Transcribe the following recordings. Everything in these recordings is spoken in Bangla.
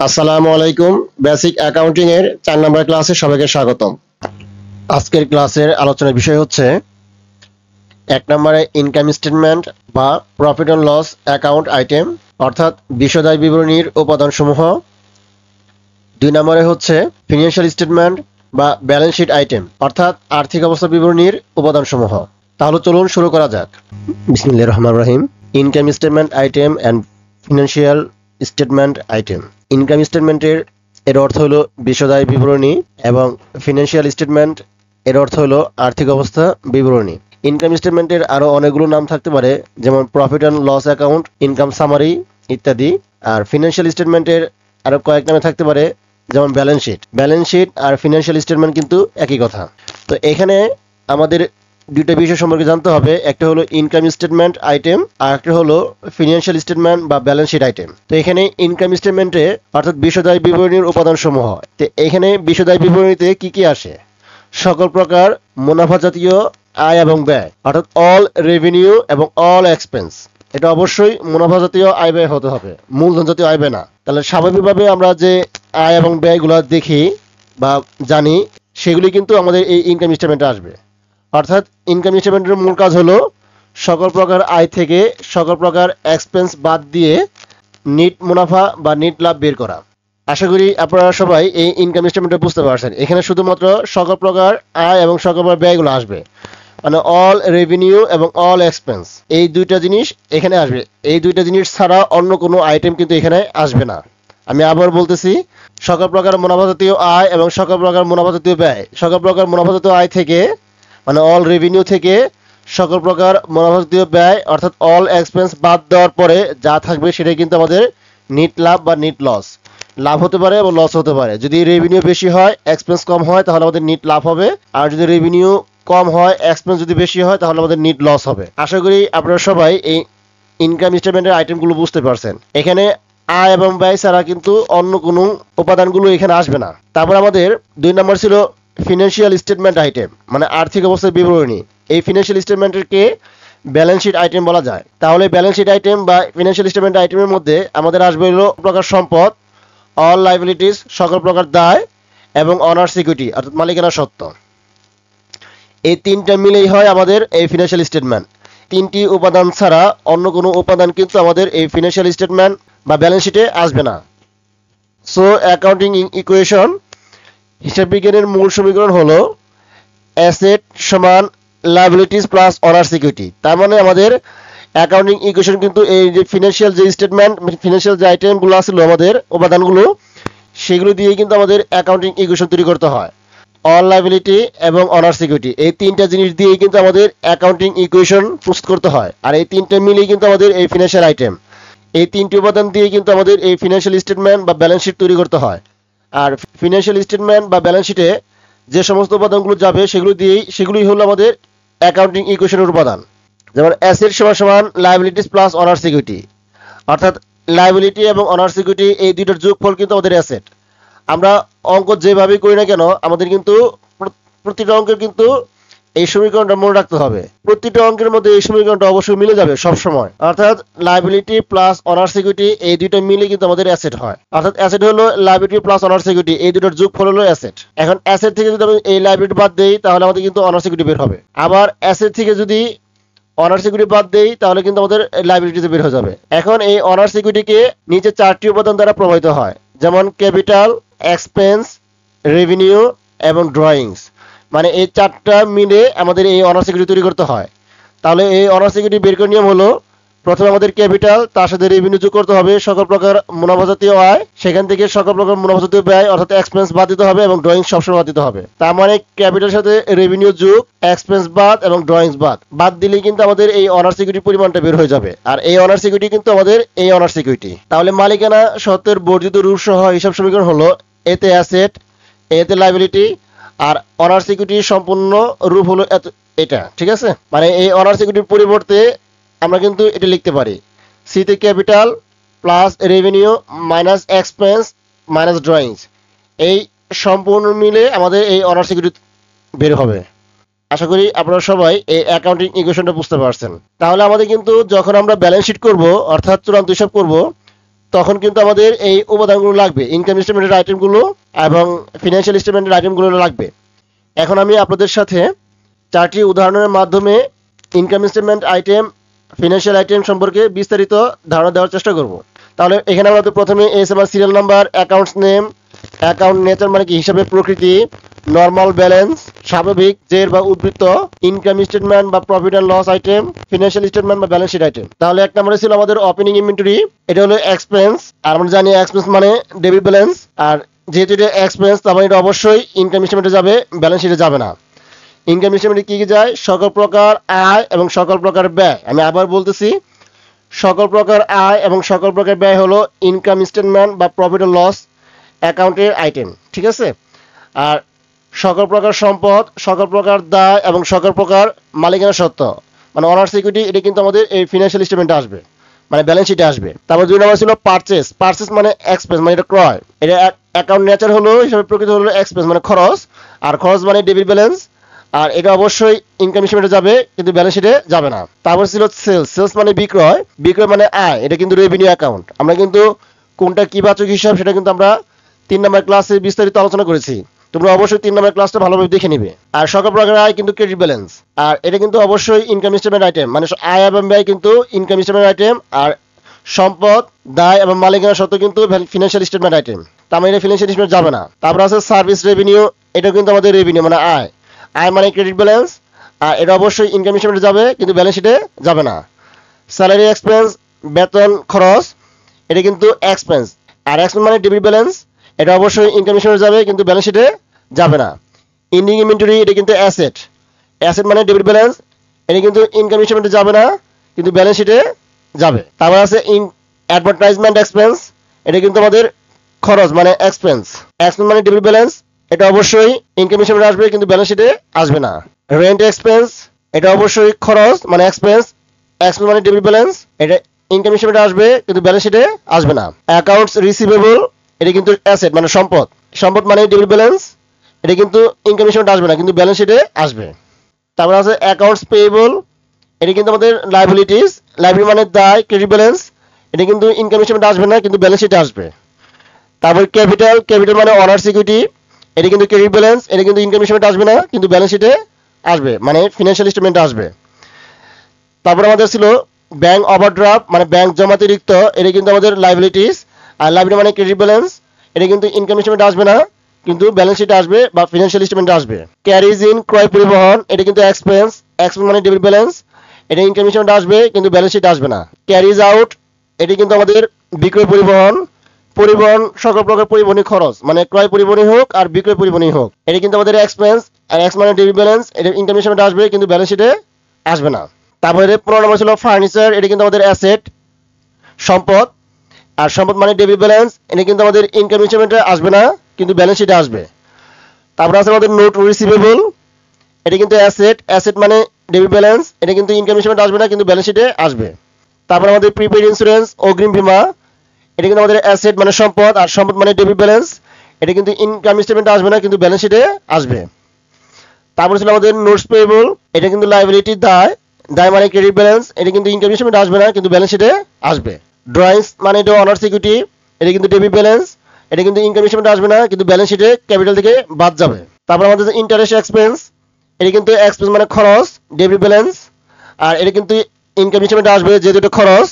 আসসালামু আলাইকুম। বেসিক অ্যাকাউন্টিং এর 4 নম্বর ক্লাসে সবাইকে স্বাগতম। আজকের ক্লাসের আলোচনার বিষয় হচ্ছে 1 নম্বরে ইনকাম স্টেটমেন্ট বা profit and loss account item অর্থাৎ বিশদায় বিবরণীর উপাদানসমূহ। 2 নম্বরে হচ্ছে ফিনান্সিয়াল স্টেটমেন্ট বা ব্যালেন্স শিট আইটেম অর্থাৎ আর্থিক অবস্থা বিবরণীর উপাদানসমূহ। তাহলে চলুন শুরু করা যাক। বিসমিল্লাহির রহমানির রহিম। Income statement item and financial statement item. Income স্টেটমেন্টের এর অর্থ হলো বিশদায় বিবরণী এবং ফিনান্সিয়াল স্টেটমেন্ট এর অর্থ হলো আর্থিক অবস্থা বিবরণী। ইনকাম স্টেটমেন্টের আরো অনেকগুলো নাম থাকতে পারে, যেমন profit and loss account, income summary ইত্যাদি। আর ফিনান্সিয়াল স্টেটমেন্টের আরো কয়েক নামে থাকতে পারে, যেমন ব্যালেন্স শিট। ব্যালেন্স শিট আর ফিনান্সিয়াল স্টেটমেন্ট কিন্তু একই কথা। তো এখানে আমাদের দুইটা বিষয় সম্পর্কে জানতে হবে, একটা হলো ইনকাম স্টেটমেন্ট আইটেম আর একটা হলো ফিনান্সিয়াল স্টেটমেন্ট বা ব্যালেন্স শিট আইটেম। তো এখানে ইনকাম স্টেটমেন্টে অর্থাৎ বিশদায় বিবরণীর উপাদান সমূহ। তো এখানে বিশদায় বিবরণীতে কি কি আসে? সকল প্রকার মুনাফা জাতীয় আয় এবং ব্যয় অর্থাৎ অল রেভিনিউ এবং অল এক্সপেন্স। এটা অবশ্যই মুনাফা জাতীয় আয় ব্যয় হতে হবে, মূলধন জাতীয় আয় ব্যয় না। তাহলে স্বাভাবিকভাবে আমরা যে আয় এবং ব্যয়গুলো দেখি বা জানি সেগুলি কিন্তু আমাদের এই ইনকাম স্টেটমেন্টে আসবে। অর্থাৎ ইনকাম স্টেটমেন্টের মূল কাজ হলো সকল প্রকার আয় থেকে সকল প্রকার এক্সপেন্স বাদ দিয়ে নিট মুনাফা বা নিট লাভ বের করা। আশা করি আপনারা সবাই এই ইনকাম স্টেটমেন্টটা বুঝতে পারছেন। এখানে শুধুমাত্র সকল প্রকার আয় এবং সকল প্রকার ব্যয়গুলো আসবে, মানে অল রেভিনিউ এবং অল এক্সপেন্স। এই দুইটা জিনিস এখানে আসবে। এই দুইটা জিনিস ছাড়া অন্য কোনো আইটেম কিন্তু এখানে আসবে না। আমি আবার বলতেছি, সকল প্রকার মুনাফা জাতীয় আয় এবং সকল প্রকার মুনাফা জাতীয় ব্যয়। সকল প্রকার মুনাফা জাতীয় আয় থেকে মানে অল রেভিনিউ থেকে সকল প্রকার মুনাফা জাতীয় ব্যয় অর্থাৎ অল এক্সপেন্স বাদ দেওয়ার পরে যা থাকবে সেটাই কিন্তু আমাদের নিট লাভ বা নিট লস। লাভ হতে পারে এবং লস হতে পারে। যদি রেভিনিউ বেশি হয়, এক্সপেন্স কম হয়, তাহলে আমাদের নিট লাভ হবে। আর যদি রেভিনিউ কম হয়, এক্সপেন্স যদি বেশি হয়, তাহলে আমাদের নিট লস হবে। আশা করি আপনারা সবাই এই ইনকাম স্টেটমেন্টের আইটেমগুলো বুঝতে পারছেন। এখানে আয় এবং ব্যয় ছাড়া কিন্তু অন্য কোনো উপাদানগুলো এখানে আসবে না। তারপর আমাদের 2 নম্বর ছিল ফিনান্সিয়াল স্টেটমেন্ট আইটেম, মানে আর্থিক অবস্থার বিবরণী। এই ফিনান্সিয়াল স্টেটমেন্টকে ব্যালেন্স শিট আইটেম বলা যায়। তাহলে ব্যালেন্স শিট আইটেম বা ফিনান্সিয়াল স্টেটমেন্ট আইটেমের মধ্যে আমাদের আসবে হলো প্রকার সম্পদ, অল লাইবিলিটিস সকল প্রকার দায়, এবং অনার সিকিউরিটি অর্থাৎ মালিকানা সত্ত্ব। এই তিনটা মিলেই হয় আমাদের এই ফিনান্সিয়াল স্টেটমেন্ট। 3টি উপাদান ছাড়া অন্য কোনো উপাদান কিন্তু আমাদের এই ফিনান্সিয়াল স্টেটমেন্ট বা ব্যালেন্স শিটে আসবে না। সো অ্যাকাউন্টিং ইকুয়েশন, হিসাব বিজ্ঞানের মূল সমীকরণ হলো অ্যাসেট সমান লায়াবিলিটিস প্লাস অনার সিকিউরিটি। তার মানে আমাদের অ্যাকাউন্টিং ইকুয়েশন কিন্তু এই যে ফিনান্সিয়াল যে স্টেটমেন্ট, ফিনান্সিয়াল যে আইটেমগুলো আসলো আমাদের উপাদানগুলো, সেগুলো দিয়ে কিন্তু আমাদের অ্যাকাউন্টিং ইকুয়েশন তৈরি করতে হয়। অল লায়াবিলিটি এবং অনার সিকিউরিটি এই তিনটা জিনিস দিয়েই কিন্তু আমাদের অ্যাকাউন্টিং ইকুয়েশন প্রস্তুত করতে হয়। আর এই তিনটা মিলেই কিন্তু আমাদের এই ফিনান্সিয়াল আইটেম। এই 3টি উপাদান দিয়ে কিন্তু আমাদের এই ফিনান্সিয়াল স্টেটমেন্ট বা ব্যালেন্স শিট তৈরি করতে হয়। আর ফিনান্সিয়াল স্টেটমেন্ট বা ব্যালেন্স শিটে যে সমস্ত উপাদানগুলো যাবে সেগুলোই হলো আমাদের অ্যাকাউন্টিং ইকুয়েশনের উপাদান। যেমন অ্যাসেট সমান লায়াবিলিটিস প্লাস অনার সিকিউরিটি, অর্থাৎ লায়াবিলিটি এবং অনার সিকিউরিটি এই দুইটার যোগফল কিন্তু আমাদের অ্যাসেট। আমরা অঙ্ক যেভাবেই করি না কেন, আমাদের কিন্তু প্রতিটা অঙ্কের কিন্তু এই সমীকরণটা মনে রাখতে হবে। প্রতিটা অঙ্কের মধ্যে এই সমীকরণটা অবশ্যই মিলে যাবে সব সময়। অর্থাৎ লায়াবিলিটি প্লাস অনার সিকিউরিটি এই দুইটা মিলে কিন্তু আমাদের অ্যাসেট হয়। অর্থাৎ অ্যাসেট হলো লায়াবিলিটি প্লাস অনার সিকিউরিটি, এই দুটোর যোগফল হলো অ্যাসেট। এখন অ্যাসেট থেকে যদি আমি এই লায়াবিলিটি বাদ দেই, তাহলে আমাদের কিন্তু অনার সিকিউরিটি বের হবে। আবার অ্যাসেট থেকে যদি অনার সিকিউরিটি বাদ দেই, তাহলে কিন্তু আমাদের লায়াবিলিটিতে বের হয়ে যাবে। এখন এই অনার সিকিউরিটিকে নিচে 4টি উপাদান দ্বারা প্রভাবিত হয়, যেমন ক্যাপিটাল, এক্সপেন্স, রেভিনিউ এবং ড্রয়িংস। মানে এই 4টা মিলে আমাদের এই অনার সিকিউরিটি তৈরি করতে হয়। তাহলে এই অনার সিকিউরিটি বের করার নিয়ম হলো, প্রথমে আমাদের ক্যাপিটাল, তার সাথে রেভিনিউ যোগ করতে হবে, সকল প্রকার মুনাফা জাতীয় আয়, সেখান থেকে সকল প্রকার মুনাফা জাতীয় ব্যয় অর্থাৎ এক্সপেন্স বাদ দিতে হবে এবং ড্রয়িংস সবসময় বাদ দিতে হবে। তার মানে ক্যাপিটালের সাথে রেভিনিউ যোগ, এক্সপেন্স বাদ এবং ড্রয়িংস বাদ দিলেই কিন্তু আমাদের এই অনার সিকিউরিটির পরিমাণটা বের হয়ে যাবে। আর এই অনার সিকিউরিটি কিন্তু আমাদের এই অনার সিকিউরিটি। তাহলে মালিকানা সত্ত্বের বর্ধিত রূপ সহ হিসাব সমীকরণ হলো এতে অ্যাসেট, এতে লায়াবিলিটি, আর অনার সিকিউরিটির সম্পূর্ণ রূপ হলো এটা। ঠিক আছে, মানে এই অনার সিকিউরিটির পরিবর্তে আমরা কিন্তু এটা লিখতে পারি, সিতে capital plus revenue minus expense minus drawings. এই সম্পূর্ণ মিলে আমাদের এই অনার সিকিউরিটি বের হবে। আশা করি আপনারা সবাই এই অ্যাকাউন্টিং ইকুয়েশনটা বুঝতে পারছেন। তাহলে আমাদের কিন্তু যখন আমরা ব্যালেন্স শিট করব অর্থাৎ চূড়ান্ত হিসাব করব, তখন কিন্তু আমাদের এই উপাদানগুলো লাগবে, ইনকাম স্টেটমেন্টের আইটেমগুলো এবং ফিনান্সিয়াল স্টেটমেন্টের আইটেমগুলো লাগবে। এখন আমি আপনাদের সাথে 4টি উদাহরণের মাধ্যমে income statement item, financial item সম্পর্কে বিস্তারিত ধারণা দেওয়ার চেষ্টা করব। তাহলে এখানে আমরা প্রথমে SMR serial number, accounts name, account nature মানে কি হিসাবের প্রকৃতি, নরমাল ব্যালেন্স স্বাভাবিক জের বা উদ্বৃত্ত, ইনকাম স্টেটমেন্ট বা profit and loss item, financial statement বা ব্যালেন্স শিট আইটেম। তাহলে এক নম্বরে ছিল আমাদের ওপেনিং ইনভেন্টরি, এটা হলো এক্সপেন্স, আর আমরা জানি এক্সপেন্স মানে ডেবিট ব্যালেন্স, আর যেহেতু এটা এক্সপেন্স তার মানে এটা অবশ্যই ইনকাম স্টেটমেন্টে যাবে, ব্যালেন্স শিটে যাবে না। ইনকাম স্টেটমেন্টে কি কি যায়? সকল প্রকার আয় এবং সকল প্রকার ব্যয়। আমি আবার বলতেছি, সকল প্রকার আয় এবং সকল প্রকার ব্যয় হলো ইনকাম স্টেটমেন্ট বা প্রফিট অ্যান্ড লস অ্যাকাউন্টের আইটেম, ঠিক আছে। আর সকল প্রকার সম্পদ, সকল প্রকার দায় এবং সকল প্রকার মালিকানা সত্ত্ব মানে অনার্স ইকুইটি, এটা কিন্তু আমাদের এই ফিনান্সিয়াল স্টেটমেন্টে আসবে, মানে ব্যালেন্স শিটে আসবে। তারপর 2 নম্বর ছিল পারচেস। পারচেস মানে এক্সপেন্স, মানে এটা ক্রয়। এটা অ্যাকাউন্ট নেচার হলো হিসাবে প্রকৃতি হলো এক্সপেন্স মানে খরচ, আর খরচ মানে ডেবিট ব্যালেন্স, আর এটা অবশ্যই ইনকাম স্টেটমেন্টে যাবে কিন্তু ব্যালেন্স শিটে যাবে না। তারপর ছিল সেলস। সেলস মানে বিক্রয়, বিক্রয় মানে আয়, এটা কিন্তু রেভিনিউ অ্যাকাউন্ট। আমরা কিন্তু কোনটা কি বাচক হিসাব সেটা কিন্তু আমরা 3 নম্বর ক্লাসে বিস্তারিত আলোচনা করেছি, তোমরা অবশ্যই 3 নম্বর ক্লাসটা ভালোভাবে দেখে নিবে। আর সকল প্রকার আয় কিন্তু ক্রেডিট ব্যালেন্স, আর এটা কিন্তু অবশ্যই ইনকাম স্টেটমেন্ট আইটেম, মানে আয় এবং ব্যয় কিন্তু ইনকাম স্টেটমেন্ট আইটেম, আর সম্পদ, দায় এবং মালিকানা সত্ত্ব কিন্তু ফিনান্সিয়াল স্টেটমেন্ট আইটেম, তার মানে এটা ফিনান্সিয়াল স্টেটমেন্ট যাবে না। তারপর আছে সার্ভিস রেভিনিউ, এটা কিন্তু আমাদের রেভিনিউ মানে আয়, আয় মানে ক্রেডিট ব্যালেন্স, আর এটা অবশ্যই ইনকাম স্টেটমেন্টে যাবে কিন্তু ব্যালেন্স শিটে যাবে না। স্যালারি এক্সপেন্স, বেতন খরচ, এটা কিন্তু এক্সপেন্স, আর এক্সপেন্স মানে ডেবিট ব্যালেন্স, এটা অবশ্যই ইনকাম স্টেটমেন্টে যাবে কিন্তু ব্যালেন্স শিটে যাবে না। এন্ডিং ইনভেন্টরি, এটা কিন্তু অ্যাসেট, অ্যাসেট মানে ডেবিট ব্যালেন্স, এটা কিন্তু ইনকাম স্টেটমেন্টে যাবে না কিন্তু ব্যালেন্স শিটে যাবে। তারপর আছে অ্যাডভার্টাইজমেন্ট এক্সপেন্স, এটা কিন্তু আমাদের খরচ মানে এক্সপেন্স, এক্সপেন্স মানে ডেবিট ব্যালেন্স, এটা অবশ্যই ইনকাম স্টেটমেন্টে আসবে কিন্তু ব্যালেন্স শিটে আসবে না। রেন্ট এক্সপেন্স, এটা অবশ্যই খরচ মানে এক্সপেন্স, এক্সপেন্স মানে ডেবিট ব্যালেন্স, এটা ইনকাম স্টেটমেন্টে আসবে কিন্তু ব্যালেন্স শিটে আসবে না। অ্যাকাউন্টস রিসিভেবল, এটা কিন্তু অ্যাসেট মানে সম্পদ, সম্পদ মানে ডেবিট ব্যালেন্স, এটা কিন্তু ইনকাম স্টেটমেন্টে আসবে না কিন্তু ব্যালেন্স শিটে আসবে। তারপর আছে অ্যাকাউন্টস পেয়েবল, এটা কিন্তু আমাদের লাইবিলিটিস, লাইবিলিটি মানে দায় ক্রেডিট ব্যালেন্স, এটা কিন্তু ইনকাম স্টেটমেন্টে আসবে না কিন্তু ব্যালেন্স শিটে আসবে। তারপর ক্যাপিটাল, ক্যাপিটাল মানে অনার্স ইকুইটি, এটা কিন্তু ক্রেডিট ব্যালেন্স, এটা কিন্তু ইনকাম স্টেটমেন্টে আসবে না কিন্তু ব্যালেন্স শিটে আসবে, মানে ফিনান্সিয়াল স্টেটমেন্টে আসবে। তারপর আমাদের ছিল ব্যাংক ওভারড্রাফট, মানে ব্যাংক জমাতিরিক্ত, এটা কিন্তু আমাদের লাইবিলিটিস, আর লাইবিলিটি মানে ক্রেডিট ব্যালেন্স, এটা কিন্তু ইনকাম স্টেটমেন্টে আসবে না কিন্তু ব্যালেন্স শিটে আসবে বা ফিনান্সিয়াল স্টেটমেন্টে আসবে। ক্যারিজ ইন, ক্রয় পরিবহন, এটা কিন্তু এক্সপেন্স, এক্সপেন্স মানে ডেবিট ব্যালেন্স, এটা ইনকাম স্টেটমেন্টে আসবে কিন্তু ব্যালেন্স শিটে আসবে না। ক্যারিজ আউট, এটি কিন্তু আমাদের বিক্রয় পরিবহন, পরিবহন সকল প্রকার পরিবহনী খরচ মানে ক্রয় পরিবহনী হোক আর বিক্রয় পরিবহনী হোক, এটা কিন্তু আমাদের এক্সপেন্স, আর এক্স মানে ডেবিট ব্যালেন্স, এটা ইনকাম স্টেটমেন্টে আসবে কিন্তু ব্যালেন্স শিটে আসবে না। তারপরে 15 নম্বর ছিল ফার্নিচার, এটা কিন্তু আমাদের অ্যাসেট সম্পদ, আর সম্পদ মানে ডেবিট ব্যালেন্স, এটা কিন্তু আমাদের ইনকাম স্টেটমেন্টে আসবে না কিন্তু ব্যালেন্স শিটে আসবে। তারপর আছে আমাদের নোট রিসিভেবল, এটা কিন্তু অ্যাসেট, অ্যাসেট মানে ডেবিট ব্যালেন্স, এটা কিন্তু ইনকাম স্টেটমেন্টে আসবে না কিন্তু ব্যালেন্স শিটে আসবে। তারপর আমাদের প্রিপেইড ইন্স্যুরেন্স, অগ্রিম বীমা, এটা কিন্তু আমাদের অ্যাসেট মানে সম্পদ, আর সম্পদ মানে ডেবিট ব্যালেন্স, এটা কিন্তু ইনকাম স্টেটমেন্টে আসবে না কিন্তু ব্যালেন্স শিটে আসবে। তারপর ছিল আমাদের নোটস পেয়েবল, এটা কিন্তু লাইবিলিটি দায়, দায় মানে ক্রেডিট ব্যালেন্স, এটা কিন্তু ইনকাম স্টেটমেন্টে আসবে না কিন্তু ব্যালেন্স শিটে আসবে। ড্রয়িংস মানে এটা অনার্স ইকুইটি, এটা কিন্তু ডেবিট ব্যালেন্স, এটা কিন্তু ইনকাম স্টেটমেন্টে আসবে না কিন্তু ব্যালেন্স শিটে ক্যাপিটাল থেকে বাদ যাবে। তারপর আমাদের ইন্টারেস্ট এক্সপেন্স, এটা কিন্তু এক্সপেন্স মানে খরচ ডেবিট ব্যালেন্স, আর এটা কিন্তু ইনকাম স্টেটমেন্টে আসবে যেহেতু এটা খরচ,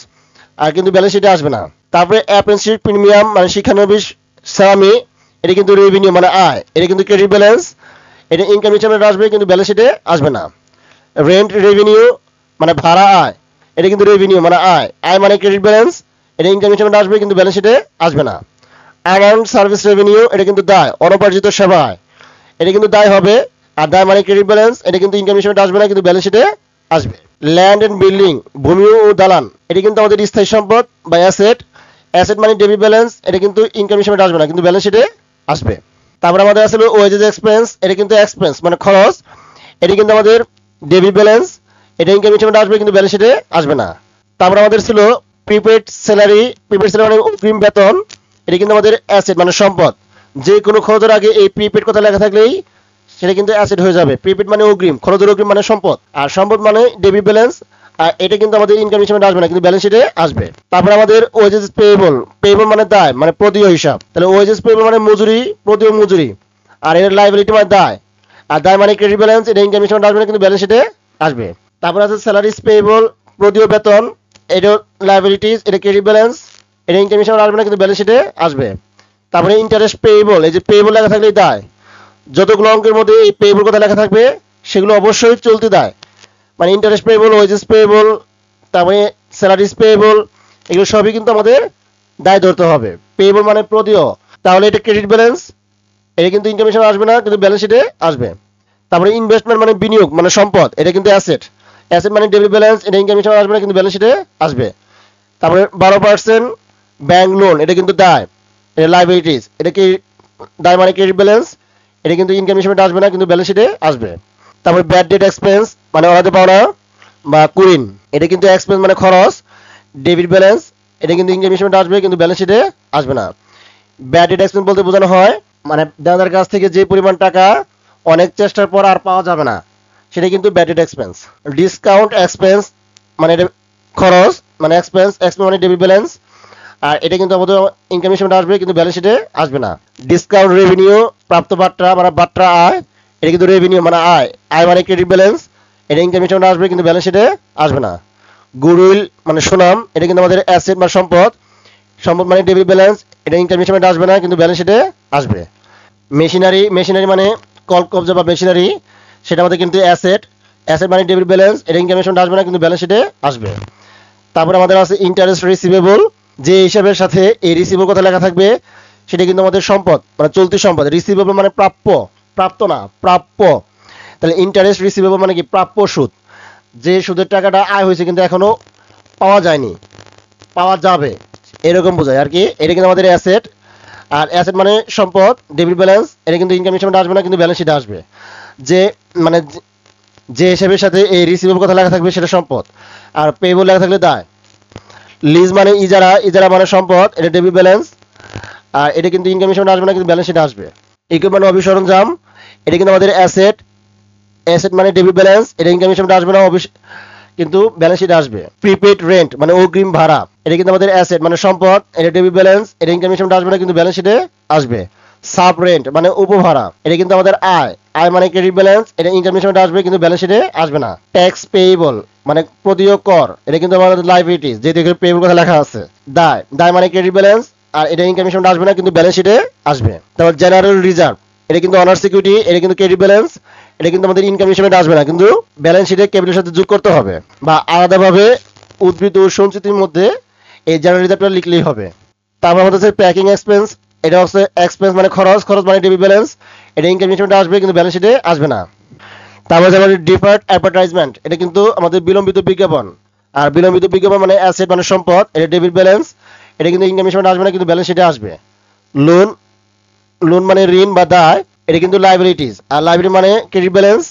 আর কিন্তু ব্যালেন্স শিটে আসবে না। তারপরে অ্যাপ্রেন্টিসশিপ প্রিমিয়াম মানে শিক্ষানবিশ সালামি, এটা কিন্তু রেভিনিউ মানে আয়, এটা কিন্তু ক্রেডিট ব্যালেন্স, এটা ইনকাম স্টেটমেন্টে আসবে কিন্তু ব্যালেন্স শিটে আসবে না। রেন্ট রেভিনিউ মানে ভাড়া আয়, এটা কিন্তু রেভিনিউ মানে আয়, আয় মানে ক্রেডিট ব্যালেন্স, এটা ইনকাম স্টেটমেন্টে আসবে কিন্তু ব্যালেন্স শিটে আসবে না। আর্নড সার্ভিস রেভিনিউ, এটা কিন্তু দায়, অনুপার্জিত সেবা আয়, এটা কিন্তু দায় হবে, আর দায় মানে ক্রেডিট ব্যালেন্স, এটা কিন্তু ইনকাম স্টেটমেন্টে আসবে না কিন্তু ব্যালেন্স শিটে আসবে। ল্যান্ড এন্ড বিল্ডিং, ভূমি ও দালান, এটা কিন্তু আমাদের স্থায়ী সম্পদ বা অ্যাসেট, অ্যাসেট মানে ডেবিট ব্যালেন্স, এটা কিন্তু ইনকাম স্টেটমেন্টে আসবে না কিন্তু ব্যালেন্স শিটে আসবে। তারপর আমাদের আসলে ওয়েজেস এক্সপেন্স, এটা কিন্তু এক্সপেন্স মানে খরচ, এটা কিন্তু আমাদের ডেবিট ব্যালেন্স, এটা ইনকাম স্টেটমেন্টে আসবে কিন্তু ব্যালেন্স শিটে আসবে না। তারপর আমাদের ছিল প্রিপেড স্যালারি, প্রিপেড স্যালারি মানে অগ্রিম বেতন, এটা কিন্তু আমাদের অ্যাসেট মানে সম্পদ, যে কোনো খরচের আগে এই প্রিপেড কথা লেখা থাকলেই সেটা কিন্তু অ্যাসেট হয়ে যাবে। প্রিপেড মানে অগ্রিম, খরচের অগ্রিম মানে সম্পদ, আর সম্পদ মানে ডেবিট ব্যালেন্স, আর এটা কিন্তু আমাদের ইনকাম হিসেবে আসবে না, কিন্তু ব্যালেন্স শিটে আসবে। তারপরে আমাদের ওয়েজেস পেয়েবল, পেয়েবল মানে দায়, মানে প্রদেয় হিসাব। তাহলে ওয়েজেস পেয়েবল মানে মজুরি, প্রদেয় মজুরি। আর এর লাইবিলিটি মানে দায়, আর দায় মানে ক্রেডিট ব্যালেন্স, এটা ইনকাম হিসেবে আসবে না, কিন্তু ব্যালেন্স শিটে আসবে। তারপরে আছে স্যালারিজ পেয়েবল, প্রদেয় বেতন, এটা লাইবিলিটিস, এটা ক্রেডিট ব্যালেন্স, এটা ইনকাম হিসেবে আসবে না, কিন্তু ব্যালেন্স শিটে আসবে। তারপরে ইন্টারেস্ট পেয়েবল, এই যে পেয়েবল লেখা থাকলেই দায়, যতগুলো অঙ্কের মধ্যে এই পেয়েবল কথা লেখা থাকবে সেগুলো অবশ্যই চলতি দায়, মানে ইন্টারেস্ট পেয়েবল, ওয়েজেস পেয়েবল, তারপরে স্যালারিজ পেয়েবল, এগুলো সবই কিন্তু আমাদের দায় ধরতে হবে। পেয়েবল মানে প্রদেয়, তাহলে এটা ক্রেডিট ব্যালেন্স, এটা কিন্তু ইনকাম হিসেবে আসবে না, কিন্তু ব্যালেন্স শিটে আসবে। তারপরে ইনভেস্টমেন্ট মানে বিনিয়োগ, মানে সম্পদ, এটা কিন্তু অ্যাসেট, অ্যাসেট মানে ডেবিট ব্যালেন্স, এটা ইনকাম হিসেবে আসবে না, কিন্তু ব্যালেন্স শিটে আসবে। তারপরে 12% ব্যাংক লোন, এটা কিন্তু দায়, এটা লাইবিলিটিস, এটা কি দায় মানে ক্রেডিট ব্যালেন্স, এটা কিন্তু ইনকাম হিসেবে আসবে না, কিন্তু ব্যালেন্স শিটে আসবে। তারপরে ব্যাড ডেট এক্সপেন্স মানে অনাদায় পাওনা বা কুইন, এটা কিন্তু এক্সপেন্স মানে খরচ, ডেবিট ব্যালেন্স, এটা কিন্তু ইনকাম হিসেবে আসবে, কিন্তু ব্যালেন্স শিটে আসবে না। ব্যাড ডেট এক্সপেন্স বলতে বোঝানো হয় মানে দেনাদার কাছ থেকে যে পরিমাণ টাকা অনেক চেষ্টার পর আর পাওয়া যাবে না, সেটা কিন্তু bad date expense. Discount expense মানে এটা খরচ, মানে এক্সপেন্স, এক্সপেন্স মানে ডেবিট ব্যালেন্স, আর এটা কিন্তু আমাদের ইনকাম হিসেবে আসবে, কিন্তু ব্যালেন্স শিটে আসবে না। ডিসকাউন্ট রেভিনিউ, প্রাপ্ত বাট্টা মানে বাট্টা আয়, এটা কিন্তু রেভিনিউ মানে আয়, আয় মানে ক্রেডিট ব্যালেন্স, এটা ইনকাম হিসেবে আসবে, কিন্তু ব্যালেন্স শিটে আসবে না। গুডউইল মানে সুনাম, এটা কিন্তু আমাদের অ্যাসেট বা সম্পদ, সম্পদ মানে ডেবিট ব্যালেন্স, এটা ইনকাম হিসেবে আসবে না, কিন্তু ব্যালেন্স শিটে আসবে। মেশিনারি, মেশিনারি মানে কল কবজা বা মেশিনারি, সেটা আমাদের কিন্তু অ্যাসেট, অ্যাসেট মানে ডেবিট ব্যালেন্স, এটা ইনকাম হিসেবে আসবে না, কিন্তু ব্যালেন্স শিটে আসবে। তারপরে আমাদের আছে ইন্টারেস্ট রিসিভেবল, যে হিসাবের সাথে এই রিসিভেবল কথা লেখা থাকবে সেটা কিন্তু আমাদের সম্পদ, মানে চলতি সম্পদ। রিসিভেবল মানে প্রাপ্য, প্রাপ্ত না প্রাপ্য। তাহলে ইন্টারেস্ট রিসিভেবল মানে কি প্রাপ্য সুদ, যে সুদের টাকাটা আয় হয়েছে কিন্তু এখনো পাওয়া যায়নি, পাওয়া যাবে, এরকম বোঝায় আর কি। এটা কিন্তু আমাদের অ্যাসেট, আর অ্যাসেট মানে সম্পদ, ডেবিট ব্যালেন্স, এটা কিন্তু ইনকাম হিসেবে আসবে না, কিন্তু ব্যালেন্স শিটে আসবে। যে মানে যে হিসাবের সাথে এই রিসিভেবল কথা লেখা থাকবে সেটা সম্পদ, আর পেয়েবল লেখা থাকলে দায়। লিজ মানে ইজারা, ইজারা মানে সম্পদ, এটা ডেবিট ব্যালেন্স, আর এটা কিন্তু ইনকাম হিসেবে আসবে না, কিন্তু ব্যালেন্স শিটে আসবে। ইকুইপমেন্ট অভিসরঞ্জাম, এটা কিন্তু আমাদের অ্যাসেট, অ্যাসেট মানে ডেবিট ব্যালেন্স, এটা ইনকাম হিসেবে আসবে না, কিন্তু ব্যালেন্স শিটে আসবে। প্রিপেড রেন্ট মানে অগ্রিম ভাড়া, এটা কিন্তু আমাদের অ্যাসেট মানে সম্পদ, এটা ডেবিট ব্যালেন্স, এটা ইনকাম হিসেবে আসবে না, কিন্তু ব্যালেন্স শিটে আসবে। সাব রেন্ট মানে উপভাড়া, এটা কিন্তু আমাদের আয়, আয় মানে ক্রেডিট ব্যালেন্স, এটা ইনকাম হিসেবে আসবে, কিন্তু ব্যালেন্স শিটে আসবে না। ট্যাক্স পেয়েবল মানে প্রদেয় কর, এটা কিন্তু আমাদের লাইবিলিটিস, যেহেতু এখানে পেয়েবল কথা লেখা আছে। দায়, দায় মানে ক্রেডিট ব্যালেন্স, আর এটা ইনকাম হিসেবে আসবে না, কিন্তু ব্যালেন্স শিটে আসবে। তারপর জেনারেল রিজার্ভ, এটা কিন্তু অনার সিকিউরিটি, এটা কিন্তু ক্রেডিট ব্যালেন্স, এটা কিন্তু আমাদের ইনকাম হিসেবে আসবে না, কিন্তু ব্যালেন্স শিটে ক্যাপিটালের সাথে যোগ করতে হবে, বা আলাদাভাবে উদ্বৃত্ত ও সঞ্চিতির মধ্যে এই জেনারেল রিজার্ভটা লিখলেই হবে। তারপর আমাদের হচ্ছে প্যাকিং এক্সপেন্স, এটা হচ্ছে এক্সপেন্স মানে খরচ, খরচ মানে ডেবিট ব্যালেন্স, এটা ইনকাম হিসেবে আসবে, কিন্তু ব্যালেন্স শিটে আসবে না। তারপর আমাদের ডিফার্ড অ্যাডভার্টাইজমেন্ট, এটা কিন্তু আমাদের বিলম্বিত বিজ্ঞাপন, আর বিলম্বিত বিজ্ঞাপন মানে অ্যাসেট মানে সম্পদ, এটা ডেবিট ব্যালেন্স, এটা কিন্তু ইনকাম হিসেবে আসবে না, কিন্তু ব্যালেন্স শিটে আসবে। লোন, লোন মানে ঋণ বা দায়, এটা কিন্তু লাইবিলিটিস, আর লাইবিলিটি মানে ক্রেডিট ব্যালেন্স,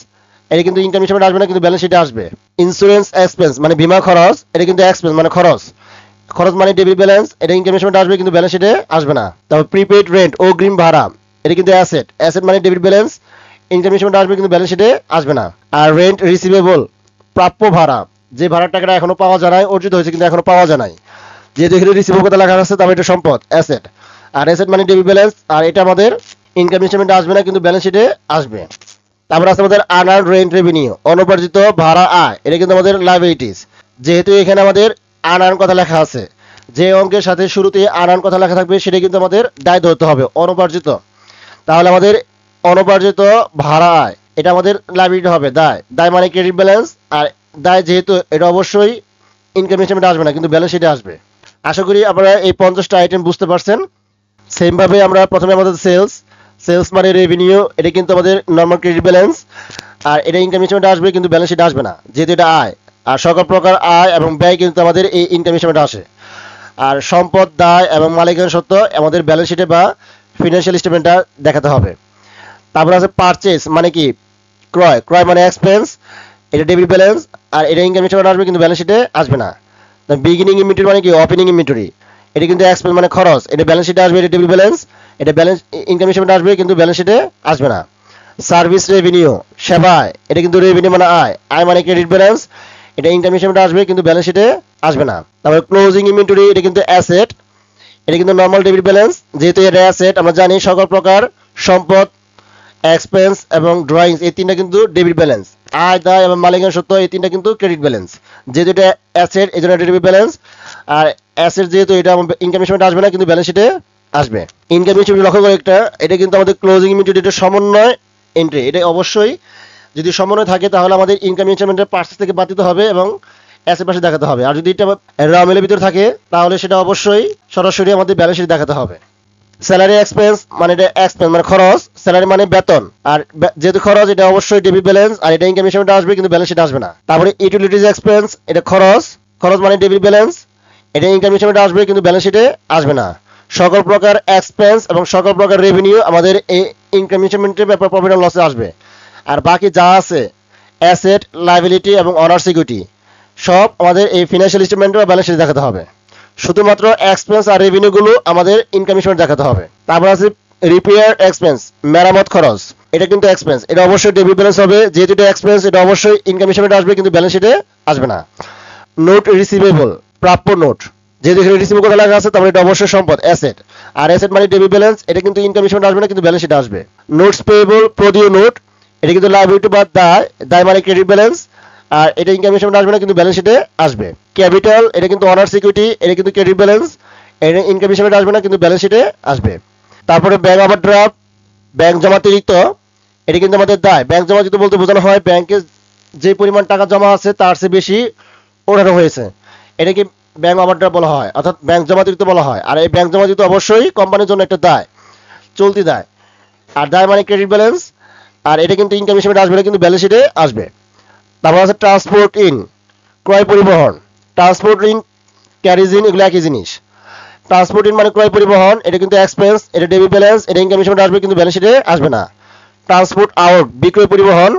এটা কিন্তু ইনকাম হিসেবে আসবে না, কিন্তু ব্যালেন্স শিটে আসবে। ইন্স্যুরেন্স এক্সপেন্স মানে বীমা খরচ, এটা কিন্তু এক্সপেন্স মানে খরচ, খরচ মানে ডেবিট ব্যালেন্স, এটা ইনকাম হিসেবে আসবে, কিন্তু ব্যালেন্স শিটে আসবে না। তারপর প্রিপেড রেন্ট অগ্রিম ভাড়া, এটা কিন্তু অ্যাসেট, অ্যাসেট মানে ডেবিট ব্যালেন্স, ইনকাম হিসেবে আসবে, কিন্তু ব্যালেন্স শিটে আসবে না। আর রেন্ট রিসিভেবল প্রাপ্য ভাড়া, যে ভাড়ার টাকাটা এখনো পাওয়া যায় নাই, অর্জিত হয়েছে কিন্তু এখনো পাওয়া যায় নাই, যেহেতু এখানে রিসিভেবল কথা লেখা আছে, তবে এটা সম্পদ অ্যাসেট, আর অ্যাসেট মানে ডেবিট ব্যালেন্স, আর এটা আমাদের ইনকাম হিসেবে আসবে না, কিন্তু ব্যালেন্স শিটে আসবে। তারপর আছে আমাদের আনআর্নড রেন্ট রেভিনিউ, অনুপার্জিত ভাড়া আয়, এটা কিন্তু আমাদের লাইবিলিটিস, যেহেতু এখানে আমাদের আনআর্ন কথা লেখা আছে, যে অঙ্কের সাথে শুরুতে আনআর্ন কথা লেখা থাকবে সেটা কিন্তু আমাদের দায় ধরতে হবে, অনুপার্জিত। তাহলে আমাদের অনুপার্জিত ভাড়া আয়, এটা আমাদের লাইবিলিটি হবে, দায়, দায় মানে ক্রেডিট ব্যালেন্স, আর দায় যেহেতু এটা অবশ্যই ইনকাম হিসেবে আসবে না, কিন্তু ব্যালেন্স শিটে আসবে। আশা করি আপনারা এই 50টা আইটেম বুঝতে পারছেন। সেম ভাবে আমরা প্রথমে আমাদের সেলস, সেলস মানে রেভিনিউ, এটা কিন্তু আমাদের নরমাল ক্রেডিট ব্যালেন্স, আর এটা ইনকাম হিসেবে আসবে, কিন্তু ব্যালেন্স শিটে আসবে না, যেহেতু এটা আয়, আর সকল প্রকার আয় এবং ব্যয় কিন্তু আমাদের এই ইনকাম হিসেবে আসে। আর সম্পদ, দায় এবং মালিকানা সত্ত্ব আমাদের ব্যালেন্স শিটে বা ফিনান্সিয়াল স্টেটমেন্টটা দেখাতে হবে। তারপর আছে পারচেজ মানে কি ক্রয়, ক্রয় মানে এক্সপেন্স, এটা ডেবিট ব্যালেন্স, আর এটা ইনকাম হিসেবে আসবে, কিন্তু ব্যালেন্স শিটে আসবে না। বিগিনিং ইনভেন্টরি মানে কি ওপেনিং ইনভেন্টরি, এটা কিন্তু এক্সপেন্স মানে খরচ, এটা ব্যালেন্স শিটে আসবে, এটা ডেবিট ব্যালেন্স, এটা ব্যালেন্স ইনকাম হিসেবে আসবে, কিন্তু ব্যালেন্স শিটে আসবে না। সার্ভিস রেভিনিউ সেবায়, এটা কিন্তু রেভিনিউ মানে আয়, আয় মানে ক্রেডিট ব্যালেন্স, এটা ইনকাম হিসেবে আসবে কিন্তু ব্যালেন্স শিটে আসবে না। তারপরে ক্লোজিং ইনভেন্টরি, এটা কিন্তু অ্যাসেট, এটা কিন্তু নর্মাল ডেবিট ব্যালেন্স, যেহেতু এটা অ্যাসেট আমরা জানি সকল প্রকার সম্পদ, এক্সপেন্স এবং ড্রয়িংস এই তিনটা কিন্তু ডেবিট ব্যালেন্স, আয় দায় এবং মালিকানা সত্ত্ব এই তিনটা কিন্তু ক্রেডিট ব্যালেন্স। যেহেতু এটা অ্যাসেট এই জন্য ডেবিট ব্যালেন্স, আর অ্যাসেট যেহেতু এটা ইনকাম হিসেবে আসবে না কিন্তু ব্যালেন্স শিটে আসবে। ইনকাম হিসেবে লক্ষ্য করে একটা, এটা কিন্তু আমাদের ক্লোজিং ইনভেন্টরি, এটা সমন্বয় এন্ট্রি, এটা অবশ্যই যদি সমন্বয় থাকে তাহলে আমাদের ইনকাম ইনস্টলমেন্টের পার্সেস থেকে বাদ দিতে হবে এবং অ্যাসেট পাশে দেখাতে হবে। আর যদি এটা র মেলের ভিতরে থাকে তাহলে সেটা অবশ্যই সরাসরি আমাদের ব্যালেন্স শিটে দেখাতে হবে। স্যালারি এক্সপেন্স মানে এটা এক্সপেন্স মানে খরচ, স্যালারি মানে বেতন, আর যেহেতু খরচ এটা অবশ্যই ডেবিট ব্যালেন্স, আর এটা ইনকাম হিসেবে আসবে কিন্তু ব্যালেন্স শিটে আসবে না। তারপরে ইউটিলিটিজ এক্সপেন্স, এটা খরচ, খরচ মানে ডেবিট ব্যালেন্স, এটা ইনকাম হিসেবে আসবে কিন্তু ব্যালেন্স শিটে আসবে না। সকল প্রকার এক্সপেন্স এবং সকল প্রকার রেভিনিউ আমাদের এই ইনকাম স্টেটমেন্টের ব্যাপারে প্রফিট এন্ড লসে আসবে। আর বাকি যা আছে অ্যাসেট, লায়াবিলিটি এবং অনার্স ইকুইটি সব আমাদের এই ফিনান্সিয়াল স্টেটমেন্টে বা ব্যালেন্স শিটে দেখাতে হবে। শুধুমাত্র এক্সপেন্স আর রেভিনিউগুলো আমাদের ইনকাম স্টেটমেন্ট দেখাতে হবে। তারপর আছে রিপেয়ার এক্সপেন্স, মেরামত খরচ, এটা কিন্তু এক্সপেন্স, এটা অবশ্যই ডেবিট ব্যালেন্স হবে, যেহেতু এটা এক্সপেন্স এটা অবশ্যই ইনকাম স্টেটমেন্টে আসবে কিন্তু ব্যালেন্স শিটে আসবে না। নোট রিসিভেবল, প্রাপ্য নোট, যেহেতু এখানে রিসিভেবল কথা লেখা আছে তারপরে এটা অবশ্যই সম্পদ অ্যাসেট, আর অ্যাসেট মানে ডেবিট ব্যালেন্স, এটা কিন্তু ইনকাম স্টেটমেন্ট আসবে না কিন্তু ব্যালেন্স শিটে আসবে। নোটস পেয়েবল, প্রদীয় নোট, এটা কিন্তু লায়াবিলিটি বা দায়, দায় মানে ক্রেডিট ব্যালেন্স, আর এটা ইনকাম স্টেটমেন্ট আসবে না কিন্তু ব্যালেন্স শিটে আসবে। ক্যাপিটাল, এটা কিন্তু অনার্স ইকুইটি, এটা কিন্তু ক্রেডিট ব্যালেন্স, এটা ইনকাম স্টেটমেন্ট আসবে না কিন্তু ব্যালেন্স শিটে আসবে। তারপরে ব্যাংক ওভারড্রাফট, ব্যাংক জমাতিরিক্ত, এটা কিন্তু আমাদের দায়। ব্যাংক জমাতিরিক্ত বলতে বোঝানো হয় ব্যাংকে যে পরিমাণ টাকা জমা আছে তার চেয়ে বেশি ওঠানো হয়েছে, এটাকে ব্যাংক ওভারড্রাফট বলা হয়, অর্থাৎ ব্যাংক জমাতিরিক্ত বলা হয়। আর এই ব্যাংক জমাতিরিক্ত অবশ্যই কোম্পানির জন্য একটা দায়, চলতি দায়, আর দায় মানে ক্রেডিট ব্যালেন্স, আর এটা কিন্তু ইনকাম হিসেবে আসবে না কিন্তু ব্যালেন্স শিটে আসবে। তারপর আছে ট্রান্সপোর্ট ইন, ক্রয় পরিবহন, ট্রান্সপোর্ট ইন, ক্যারিজ ইন, এগুলো একই জিনিস। ট্রান্সপোর্ট ইন মানে ক্রয় পরিবহন, এটা কিন্তু এক্সপেন্স, এটা ডেবিট ব্যালেন্স, এটা ইনকাম হিসেবে আসবে কিন্তু ব্যালেন্স শিটে আসবে না। ট্রান্সপোর্ট আউট, বিক্রয় পরিবহন,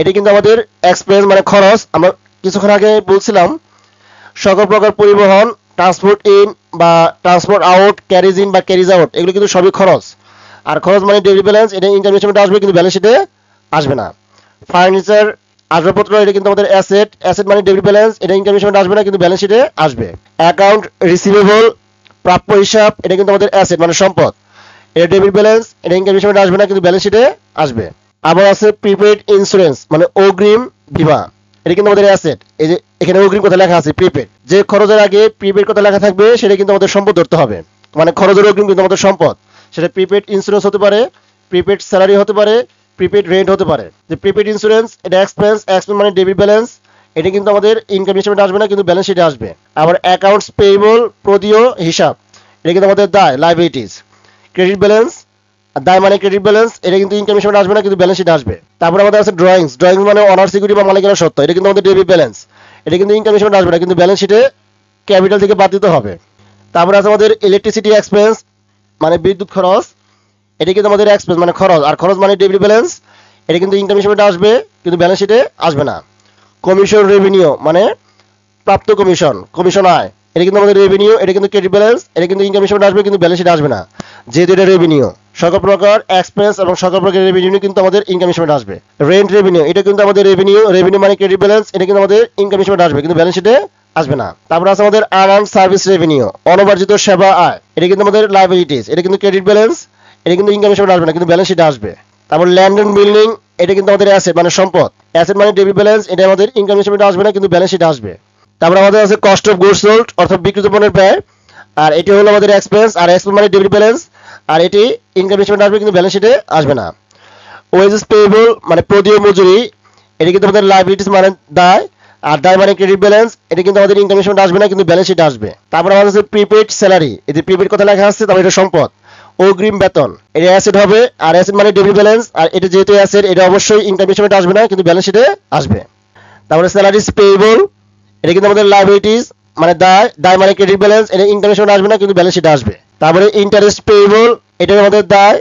এটা কিন্তু আমাদের এক্সপেন্স মানে খরচ, আমরা কিছুক্ষণ আগে বলছিলাম সকল প্রকার পরিবহন, ট্রান্সপোর্ট ইন বা ট্রান্সপোর্ট আউট, ক্যারিজ ইন বা ক্যারিজ আউট, এগুলো কিন্তু সবই খরচ, আর খরচ মানে ডেবিট ব্যালেন্স, এটা ইনকাম হিসেবে আসবে কিন্তু ব্যালেন্স শিটে আসবে না। ফার্নিচার, আসবাবপত্র, এটা কিন্তু আমাদের অ্যাসেট, অ্যাসেট মানে ডেবিট ব্যালেন্স, এটা ইনকাম হিসেবে আসবে না কিন্তু ব্যালেন্স শিটে আসবে। অ্যাকাউন্ট রিসিভেবল, প্রাপ্য হিসাব, এটা কিন্তু আমাদের অ্যাসেট মানে সম্পদ, এটা ডেবিট ব্যালেন্স, এটা ইনকাম হিসেবে আসবে না কিন্তু ব্যালেন্স শিটে আসবে। আবার আছে প্রিপেড ইন্স্যুরেন্স মানে অগ্রিম বীমা, এটা কিন্তু আমাদের অ্যাসেট, এই যে এখানে অগ্রিম কথা লেখা আছে প্রিপেড, যে খরচের আগে প্রিপেড কথা লেখা থাকবে সেটা কিন্তু আমাদের সম্পদ ধরতে হবে, মানে খরচের অগ্রিম কিন্তু আমাদের সম্পদ, সেটা প্রিপেড ইন্স্যুরেন্স হতে পারে, প্রিপেড স্যালারি হতে পারে, প্রিপেড রেন্ট হতে পারে। যে প্রিপেড ইন্স্যুরেন্স এটা এক্সপেন্স, এক্সপেন্স মানে ডেবিট ব্যালেন্স, এটা কিন্তু আমাদের ইনকাম হিসেবে আসবে না কিন্তু ব্যালেন্স শিটে আসবে। আবার অ্যাকাউন্টস পেয়েবল, প্রদীয় হিসাব, এটা কিন্তু আমাদের দায়, লায়াবিলিটিস। ক্রেডিট ব্যালেন্স, দায় মানে ক্রেডিট ব্যালেন্স, এটা কিন্তু ইনকাম হিসেবে আসবে না কিন্তু ব্যালেন্স শিটে আসবে। তারপর আমাদের আছে ড্রয়িংস, ড্রয়িংস মানে অনার্স ইকুইটি বা মালিকানা সত্ত্ব, এটা কিন্তু আমাদের ডেবিট ব্যালেন্স, এটা কিন্তু ইনকাম হিসেবে আসবে না কিন্তু ব্যালেন্স শিটে ক্যাপিটাল থেকে বাদ দিতে হবে। তারপর আছে আমাদের ইলেকট্রিসিটি এক্সপেন্স মানে বিদ্যুৎ খরচ, এটা কিন্তু আমাদের এক্সপেন্স মানে খরচ, আর খরচ মানে ডেবিট ব্যালেন্স, এটা কিন্তু ইনকাম হিসেবে আসবে কিন্তু ব্যালেন্স শিটে আসবে না। কমিশন রেভিনিউ মানে প্রাপ্ত কমিশন, কমিশন আয়, এটা কিন্তু আমাদের রেভিনিউ, এটা কিন্তু ক্রেডিট ব্যালেন্স, এটা কিন্তু ইনকাম হিসেবে আসবে কিন্তু ব্যালেন্স শিটে আসবে না, যেহেতু এটা রেভিনিউ। সকল প্রকার এক্সপেন্স এবং সকল প্রকার রেভিনিউ কিন্তু আমাদের ইনকাম হিসেবে আসবে। রেন্ট রেভিনিউ, এটা কিন্তু আমাদের রেভিনিউ, রেভিনিউ মানে ক্রেডিট ব্যালেন্স, এটা কিন্তু আমাদের ইনকাম হিসেবে আসবে কিন্তু ব্যালেন্স শিটে আসবে না। তারপর আছে আমাদের আনআর্নড সার্ভিস রেভিনিউ, অনবার্জিত সেবা আয়, এটা কিন্তু আমাদের লায়াবিলিটিস, এটা কিন্তু ক্রেডিট ব্যালেন্স, এটা কিন্তু ইনকাম হিসেবে আসবে না কিন্তু ব্যালেন্স শিটে আসবে। তারপর ল্যান্ড এন্ড বিল্ডিং, এটা কিন্তু আমাদের অ্যাসেট মানে সম্পদ, অ্যাসেট মানে ডেবিট ব্যালেন্স, এটা আমাদের ইনকাম হিসেবে আসবে না কিন্তু ব্যালেন্স শিটে আসবে। তারপর আমাদের আছে কস্ট অফ গুডস সোল্ড অর্থাৎ বিক্রিত পণ্যের ব্যয়, আর এটি হলো আমাদের এক্সপেন্স, আর এক্সপেন্স মানে ডেবিট ব্যালেন্স, আর এটি ইনকাম হিসেবে আসবে কিন্তু ব্যালেন্স শিটে আসবে না। ওয়েজেস পেয়েবল মানে প্রদীয় মজুরি, এটি কিন্তু আমাদের লায়াবিলিটিস মানে দায়, আর দায় মানে ক্রেডিট ব্যালেন্স, এটা কিন্তু আমাদের ইনকাম হিসেবে আসবে না কিন্তু ব্যালেন্স শিটে আসবে। তারপর আমাদের আছে প্রিপেড স্যালারি, এই যে প্রিপেড কথা লেখা আছে তারপর এটা সম্পদ। অগ্রিম বেতন, এটা অ্যাসেট হবে, আর অ্যাসেট মানে ডেবিট ব্যালেন্স, আর এটা যেহেতু অ্যাসেট এটা অবশ্যই ইনকাম হিসেবে আসবে না কিন্তু ব্যালেন্স শিটে আসবে। তারপরে স্যালারিজ পেয়েবল, এটা কিন্তু আমাদের লায়াবিলিটিস মানে দায়, দায় মানে ক্রেডিট ব্যালেন্স, এটা ইনকাম হিসেবে আসবে না কিন্তু ব্যালেন্স শিটে আসবে। তারপরে ইন্টারেস্ট পেয়েবল, এটা আমাদের দায়,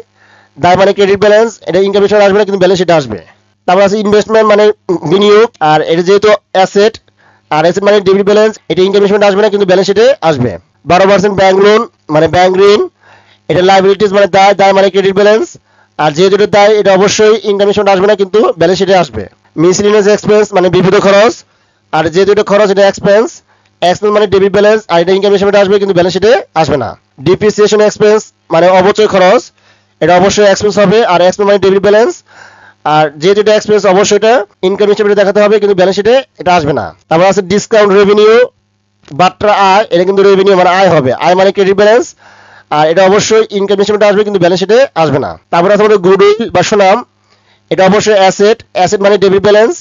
দায় মানে ক্রেডিট ব্যালেন্স, এটা ইনকাম হিসেবে আসবে না কিন্তু ব্যালেন্স শিটে আসবে। তারপর আছে ইনভেস্টমেন্ট মানে বিনিয়োগ, আর এটা যেহেতু অ্যাসেট, আর অ্যাসেট মানে ডেবিট ব্যালেন্স, এটা ইনকাম হিসেবে আসবে না কিন্তু ব্যালেন্স শিটে আসবে। 12% ব্যাংক লোন মানে ব্যাংক ঋণ, এটা লায়াবিলিটিস মানে দায়, দায় মানে ক্রেডিট ব্যালেন্স, আর যেহেতু এটা দায় এটা অবশ্যই ইনকাম হিসেবে আসবে না কিন্তু ব্যালেন্স শিটে আসবে। মিসলিনিয়াস এক্সপেন্স মানে বিবিধ খরচ, আর যেহেতু এটা খরচ, এটা এক্সপেন্স মানে ডেবিট ব্যালেন্স, আর এটা ইনকাম হিসেবে আসবে কিন্তু ব্যালেন্স শিটে আসবে না। ডিপ্রিসিয়েশন এক্সপেন্স মানে অবচয় খরচ, এটা অবশ্যই এক্সপেন্স হবে, আর এক্সপেন্স মানে ডেবিট ব্যালেন্স, আর যেহেতু এটা এক্সপেন্স অবশ্যই এটা ইনকাম হিসেবে দেখাতে হবে কিন্তু ব্যালেন্স শিটে এটা আসবে না। তারপর আছে ডিসকাউন্ট রেভিনিউ বাট্রা আয়, এটা কিন্তু রেভিনিউ মানে আয় হবে, আয় মানে ক্রেডিট ব্যালেন্স, আর এটা অবশ্যই ইনকাম হিসেবে আসবে কিন্তু ব্যালেন্স শিটে আসবে না। তারপর আছে আমাদের গুডউইল বা সুনাম, এটা অবশ্যই অ্যাসেট মানে ডেবিট ব্যালেন্স,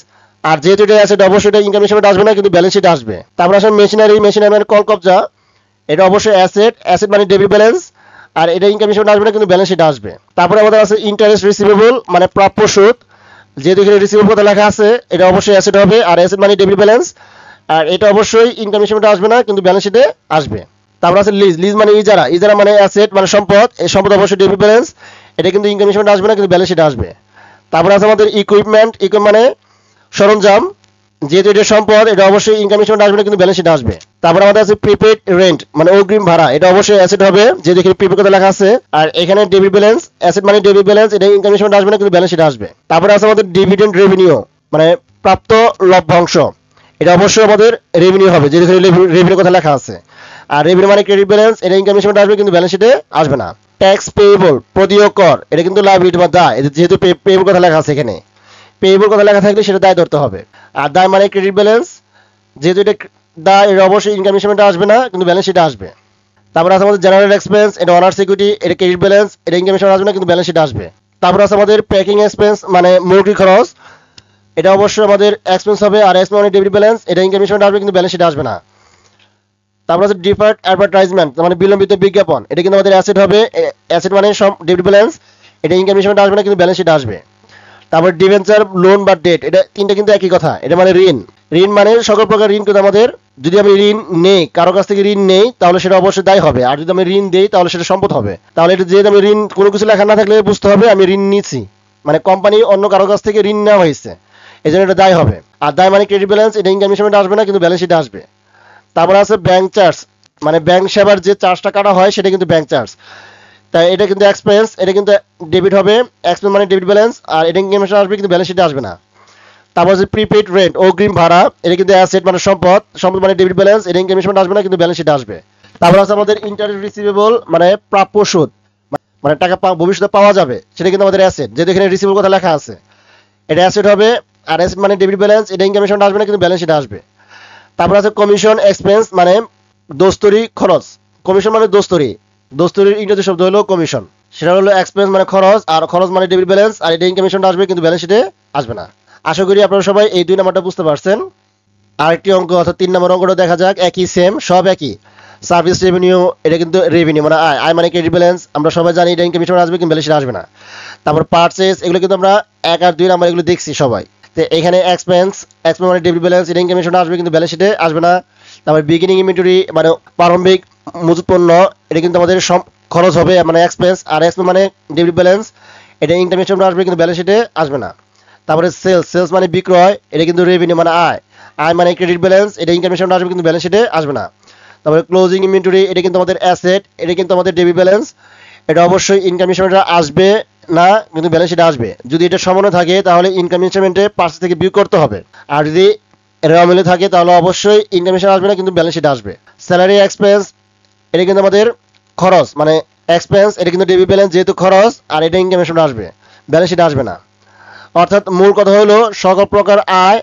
আর যেহেতু এটা অ্যাসেট অবশ্যই এটা ইনকাম হিসেবে আসবে না কিন্তু ব্যালেন্স শিটে আসবে। তারপর আসলে মেশিনারি মানে কল কবজা, এটা অবশ্যই অ্যাসেট মানে ডেবিট ব্যালেন্স, আর এটা ইনকাম হিসেবে আসবে না কিন্তু ব্যালেন্স শিটে আসবে। তারপরে আমাদের আছে ইন্টারেস্ট রিসিভেবল মানে প্রাপ্য সুদ, যেহেতু এখানে রিসিভেবল কথা লেখা আছে এটা অবশ্যই অ্যাসেট হবে, আর অ্যাসেট মানে ডেবিট ব্যালেন্স, আর এটা অবশ্যই ইনকাম হিসেবে আসবে না কিন্তু ব্যালেন্স শিটে আসবে। তারপর আছে লিজ মানে ইজারা মানে অ্যাসেট মানে সম্পদ, এই সম্পদ অবশ্যই ডেবিট ব্যালেন্স, এটা কিন্তু ইনকাম হিসেবে আসবে না কিন্তু ব্যালেন্স শিটে আসবে। তারপর আছে আমাদের ইকুইপমেন্ট মানে সরঞ্জাম, যেহেতু এটা সম্পদ এটা অবশ্যই ইনকাম হিসেবে আসবে না কিন্তু ব্যালেন্স শিটে আসবে। তারপর আমাদের আছে প্রিপেড রেন্ট মানে অগ্রিম ভাড়া, এটা অবশ্যই অ্যাসেট হবে, যেহেতু এখানে প্রিপেড কথা লেখা আছে, আর এখানে ডেবিট ব্যালেন্স, অ্যাসেট মানে ডেবিট ব্যালেন্স, এটা ইনকাম হিসেবে আসবে না কিন্তু ব্যালেন্স শিটে আসবে। তারপরে আছে আমাদের ডিভিডেন্ড রেভিনিউ মানে প্রাপ্ত লভ্যাংশ, এটা অবশ্যই আমাদের রেভিনিউ হবে, যেহেতু এখানে রেভিনিউ কথা লেখা আছে, আর রেভিনিউ মানে ক্রেডিট ব্যালেন্স, এটা ইনকাম হিসেবে আসবে কিন্তু ব্যালেন্স শিটে আসবে না। ট্যাক্স পেয়েবল প্রদেয় কর, এটা কিন্তু লায়াবিলিটি বা দায়, যেহেতু পেয়েবল কথা লেখা আছে, এখানে পেয়েবল কথা লেখা থাকলে সেটা দায় ধরতে হবে, আর দায় মানে ক্রেডিট ব্যালেন্স, যেহেতু এটা দায় এটা অবশ্যই ইনকাম হিসেবে আসবে না কিন্তু ব্যালেন্স শিটে আসবে। তারপর আছে আমাদের জেনারেল এক্সপেন্স, এটা অনার সিকিউরিটি, এটা ক্রেডিট ব্যালেন্স, এটা ইনকাম হিসেবে আসবে না কিন্তু ব্যালেন্স শিটে আসবে। তারপর আছে আমাদের প্যাকিং এক্সপেন্স মানে মৌখিক খরচ, এটা অবশ্যই আমাদের এক্সপেন্স হবে, আর এক্সপেন্স মানে ডেবিট ব্যালেন্স, এটা ইনকাম হিসেবে আসবে কিন্তু ব্যালেন্স শিটে আসবে না। তারপর আছে ডিফার্ড অ্যাডভার্টাইজমেন্ট মানে বিলম্বিত বিজ্ঞাপন, এটা কিন্তু আমাদের অ্যাসেট হবে, অ্যাসেট মানে ডেবিট ব্যালেন্স, এটা ইনকাম হিসেবে আসবে না কিন্তু ব্যালেন্স শিটে আসবে। তারপর ডিভেঞ্চার লোন বা ডেট, এটা তিনটা কিন্তু একই কথা, এটা মানে ঋণ মানে সকল প্রকার ঋণ কিন্তু আমাদের, যদি আমি ঋণ নেই কারো কাছ থেকে ঋণ নেই তাহলে সেটা অবশ্যই দায় হবে, আর যদি আমি ঋণ দেই তাহলে সেটা সম্পদ হবে। তাহলে এটা যেহেতু আমি ঋণ কোনো কিছু লেখা না থাকলে বুঝতে হবে আমি ঋণ নিচ্ছি, মানে কোম্পানি অন্য কারো কাছ থেকে ঋণ নেওয়া হয়েছে, এই জন্য এটা দায় হবে। আর দায় মানে ক্রেডিট ব্যালেন্স, এটা ইনকাম হিসেবে আসবে না কিন্তু ব্যালেন্স শিটে আসবে। তারপর আছে ব্যাংক চার্জ মানে ব্যাংক সেবার যে চার্জটা কাটা হয় সেটা কিন্তু ব্যাংক চার্জ, তাই এটা কিন্তু এক্সপেন্স, এটা কিন্তু ডেবিট হবে, এক্সপেন্স মানে ডেবিট ব্যালেন্স, আর এটা ইনকাম হিসেবে আসবে কিন্তু ব্যালেন্স শিটে আসবে না। তারপর হচ্ছে প্রিপেড রেন্ট অগ্রিম ভাড়া, এটা কিন্তু অ্যাসেট মানে সম্পদ মানে ডেবিট ব্যালেন্স, এটা ইনকাম হিসেবে আসবে না কিন্তু ব্যালেন্স শিটে আসবে। তারপর আছে আমাদের ইন্টারেস্ট রিসিভেবল মানে প্রাপ্য সুদ, মানে টাকা ভবিষ্যতে পাওয়া যাবে, সেটা কিন্তু আমাদের অ্যাসেট, যেহেতু এখানে রিসিভেবল কথা লেখা আছে, এটা অ্যাসেট হবে, আর অ্যাসেট মানে ডেবিট ব্যালেন্স, এটা ইনকাম হিসেবে আসবে না কিন্তু ব্যালেন্স শিটে আসবে। তারপর আছে কমিশন এক্সপেন্স মানে দোস্তরি খরচ, কমিশন মানে দোস্তরির ইংরেজি শব্দ হলো কমিশন, সেটা হলো এক্সপেন্স মানে খরচ, আর খরচ মানে ডেবিট ব্যালেন্স, আর এটা ইনকাম হিসেবে আসবে কিন্তু ব্যালেন্স শিটে আসবে না। আশা করি আপনারা সবাই এই 2 নাম্বারটা বুঝতে পারছেন। আরেকটি অঙ্ক অর্থাৎ 3 নম্বর অঙ্কটা দেখা যাক, একই সেম সব একই। সার্ভিস রেভিনিউ, এটা কিন্তু রেভিনিউ মানে আয় মানে ক্রেডিট ব্যালেন্স, আমরা সবাই জানি এটা ইনকাম হিসেবে আসবে কিন্তু ব্যালেন্স শিটে আসবে না। তারপর পারচেজ, এগুলো কিন্তু আমরা 1 আর 2 নাম্বার এগুলো দেখছি সবাই, তো এখানে এক্সপেন্স মানে ডেবিট ব্যালেন্স, এটা ইনকাম হিসেবে আসবে কিন্তু ব্যালেন্স শিটে আসবে না। তারপর বিগিনিং ইনভেন্টরি মানে প্রারম্ভিক মজুত পণ্য, এটা কিন্তু আমাদের খরচ হবে মানে এক্সপেন্স, আর এক্সপেন্স মানে ডেবিট ব্যালেন্স, এটা ইনকাম হিসেবে আসবে কিন্তু ব্যালেন্স শিটে আসবে না। তারপরে সেলস মানে বিক্রয়, এটা কিন্তু রেভিনিউ মানে আয় মানে ক্রেডিট ব্যালেন্স, এটা ইনকাম হিসেবে আসবে কিন্তু ব্যালেন্স শিটে আসবে না। তারপরে ক্লোজিং ইনভেন্টরি, এটা কিন্তু আমাদের অ্যাসেট, এটা কিন্তু আমাদের ডেবিট ব্যালেন্স, এটা অবশ্যই ইনকাম হিসেবে আসবে না কিন্তু ব্যালেন্স শিটে আসবে। যদি এটা সমানে থাকে তাহলে ইনকাম হিসেবে পার্চেজ থেকে বিয়োগ করতে হবে, আর যদি এর অমিলে থাকে তাহলে অবশ্যই ইনকাম হিসেবে আসবে না কিন্তু ব্যালেন্স শিটে আসবে। স্যালারি এক্সপেন্স, এটা কিন্তু আমাদের খরচ মানে এক্সপেন্স, এটা কিন্তু ডেবিট ব্যালেন্স যেহেতু খরচ, আর এটা ইনকাম হিসেবে আসবে, ব্যালেন্স শিটে আসবে না। অর্থাৎ মূল কথা হলো সকল প্রকার আয়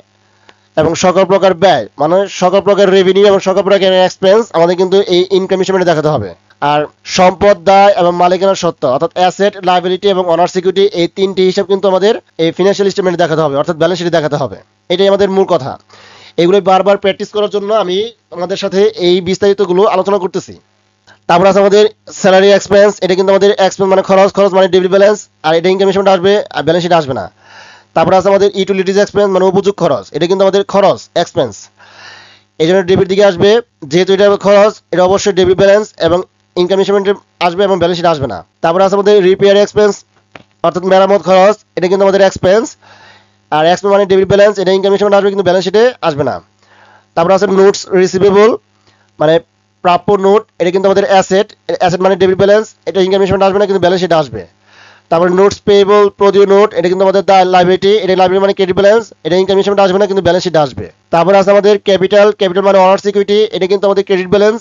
এবং সকল প্রকার ব্যয় মানে সকল প্রকার রেভিনিউ এবং সকল প্রকার এক্সপেন্স আমাদের কিন্তু এই ইনকাম হিসেবে দেখাতে হবে। আর সম্পদ, দায় এবং মালিকানার সত্ত্ব অর্থাৎ অ্যাসেট, লায়াবিলিটি এবং অনার সিকিউরিটি, এই 3টি হিসাব কিন্তু আমাদের এই ফিনান্সিয়াল স্টেটমেন্টে দেখাতে হবে, অর্থাৎ ব্যালেন্স শিটে দেখাতে হবে। এটাই আমাদের মূল কথা। এগুলো বারবার প্র্যাকটিস করার জন্য আমি আমাদের সাথে এই বিস্তারিতগুলো আলোচনা করতেছি। তারপর আছে আমাদের স্যালারি এক্সপেন্স, এটা কিন্তু আমাদের এক্সপেন্স মানে খরচ মানে ডেবিট ব্যালেন্স, আর এটা ইনকাম হিসেবে আসবে আর ব্যালেন্স শিটে আসবে না। তারপর আছে আমাদের ইউটিলিটিজ এক্সপেন্স মানে উপযোগ খরচ, এটা কিন্তু আমাদের খরচ এক্সপেন্স, এই জন্য ডেবিট দিকে আসবে, যেহেতু এটা খরচ এটা অবশ্যই ডেবিট ব্যালেন্স এবং ইনকাম হিসেবে আসবে এবং ব্যালেন্স শিটে আসবে না। তারপর আছে আমাদের রিপেয়ার এক্সপেন্স অর্থাৎ মেরামত খরচ, এটা কিন্তু আমাদের এক্সপেন্স, আর এক্সপেন্স মানে ডেবিট ব্যালেন্স, এটা ইনকাম হিসেবে আসবে কিন্তু ব্যালেন্স শিটে আসবে না। তারপর আছে নোটস রিসিভেবল মানে প্রাপ্য নোট, এটা কিন্তু আমাদের অ্যাসেট মানে ডেবিট ব্যালেন্স, এটা ইনকাম হিসেবে আসবে না কিন্তু ব্যালেন্স শিটে আসবে। তারপরে নোটস পেয়েবল প্রদিও নোট, এটা কিন্তু আমাদের লাইবিলিটি, এটা লাইবিলিটি মানে ক্রেডিট ব্যালেন্স, এটা ইনকাম স্টেটমেন্টে আসবে না কিন্তু ব্যালেন্স শিটে আসবে। তারপরে আছে আমাদের ক্যাপিটাল, ক্যাপিটাল মানে অনার্স ইকুইটি, এটা কিন্তু আমাদের ক্রেডিট ব্যালেন্স,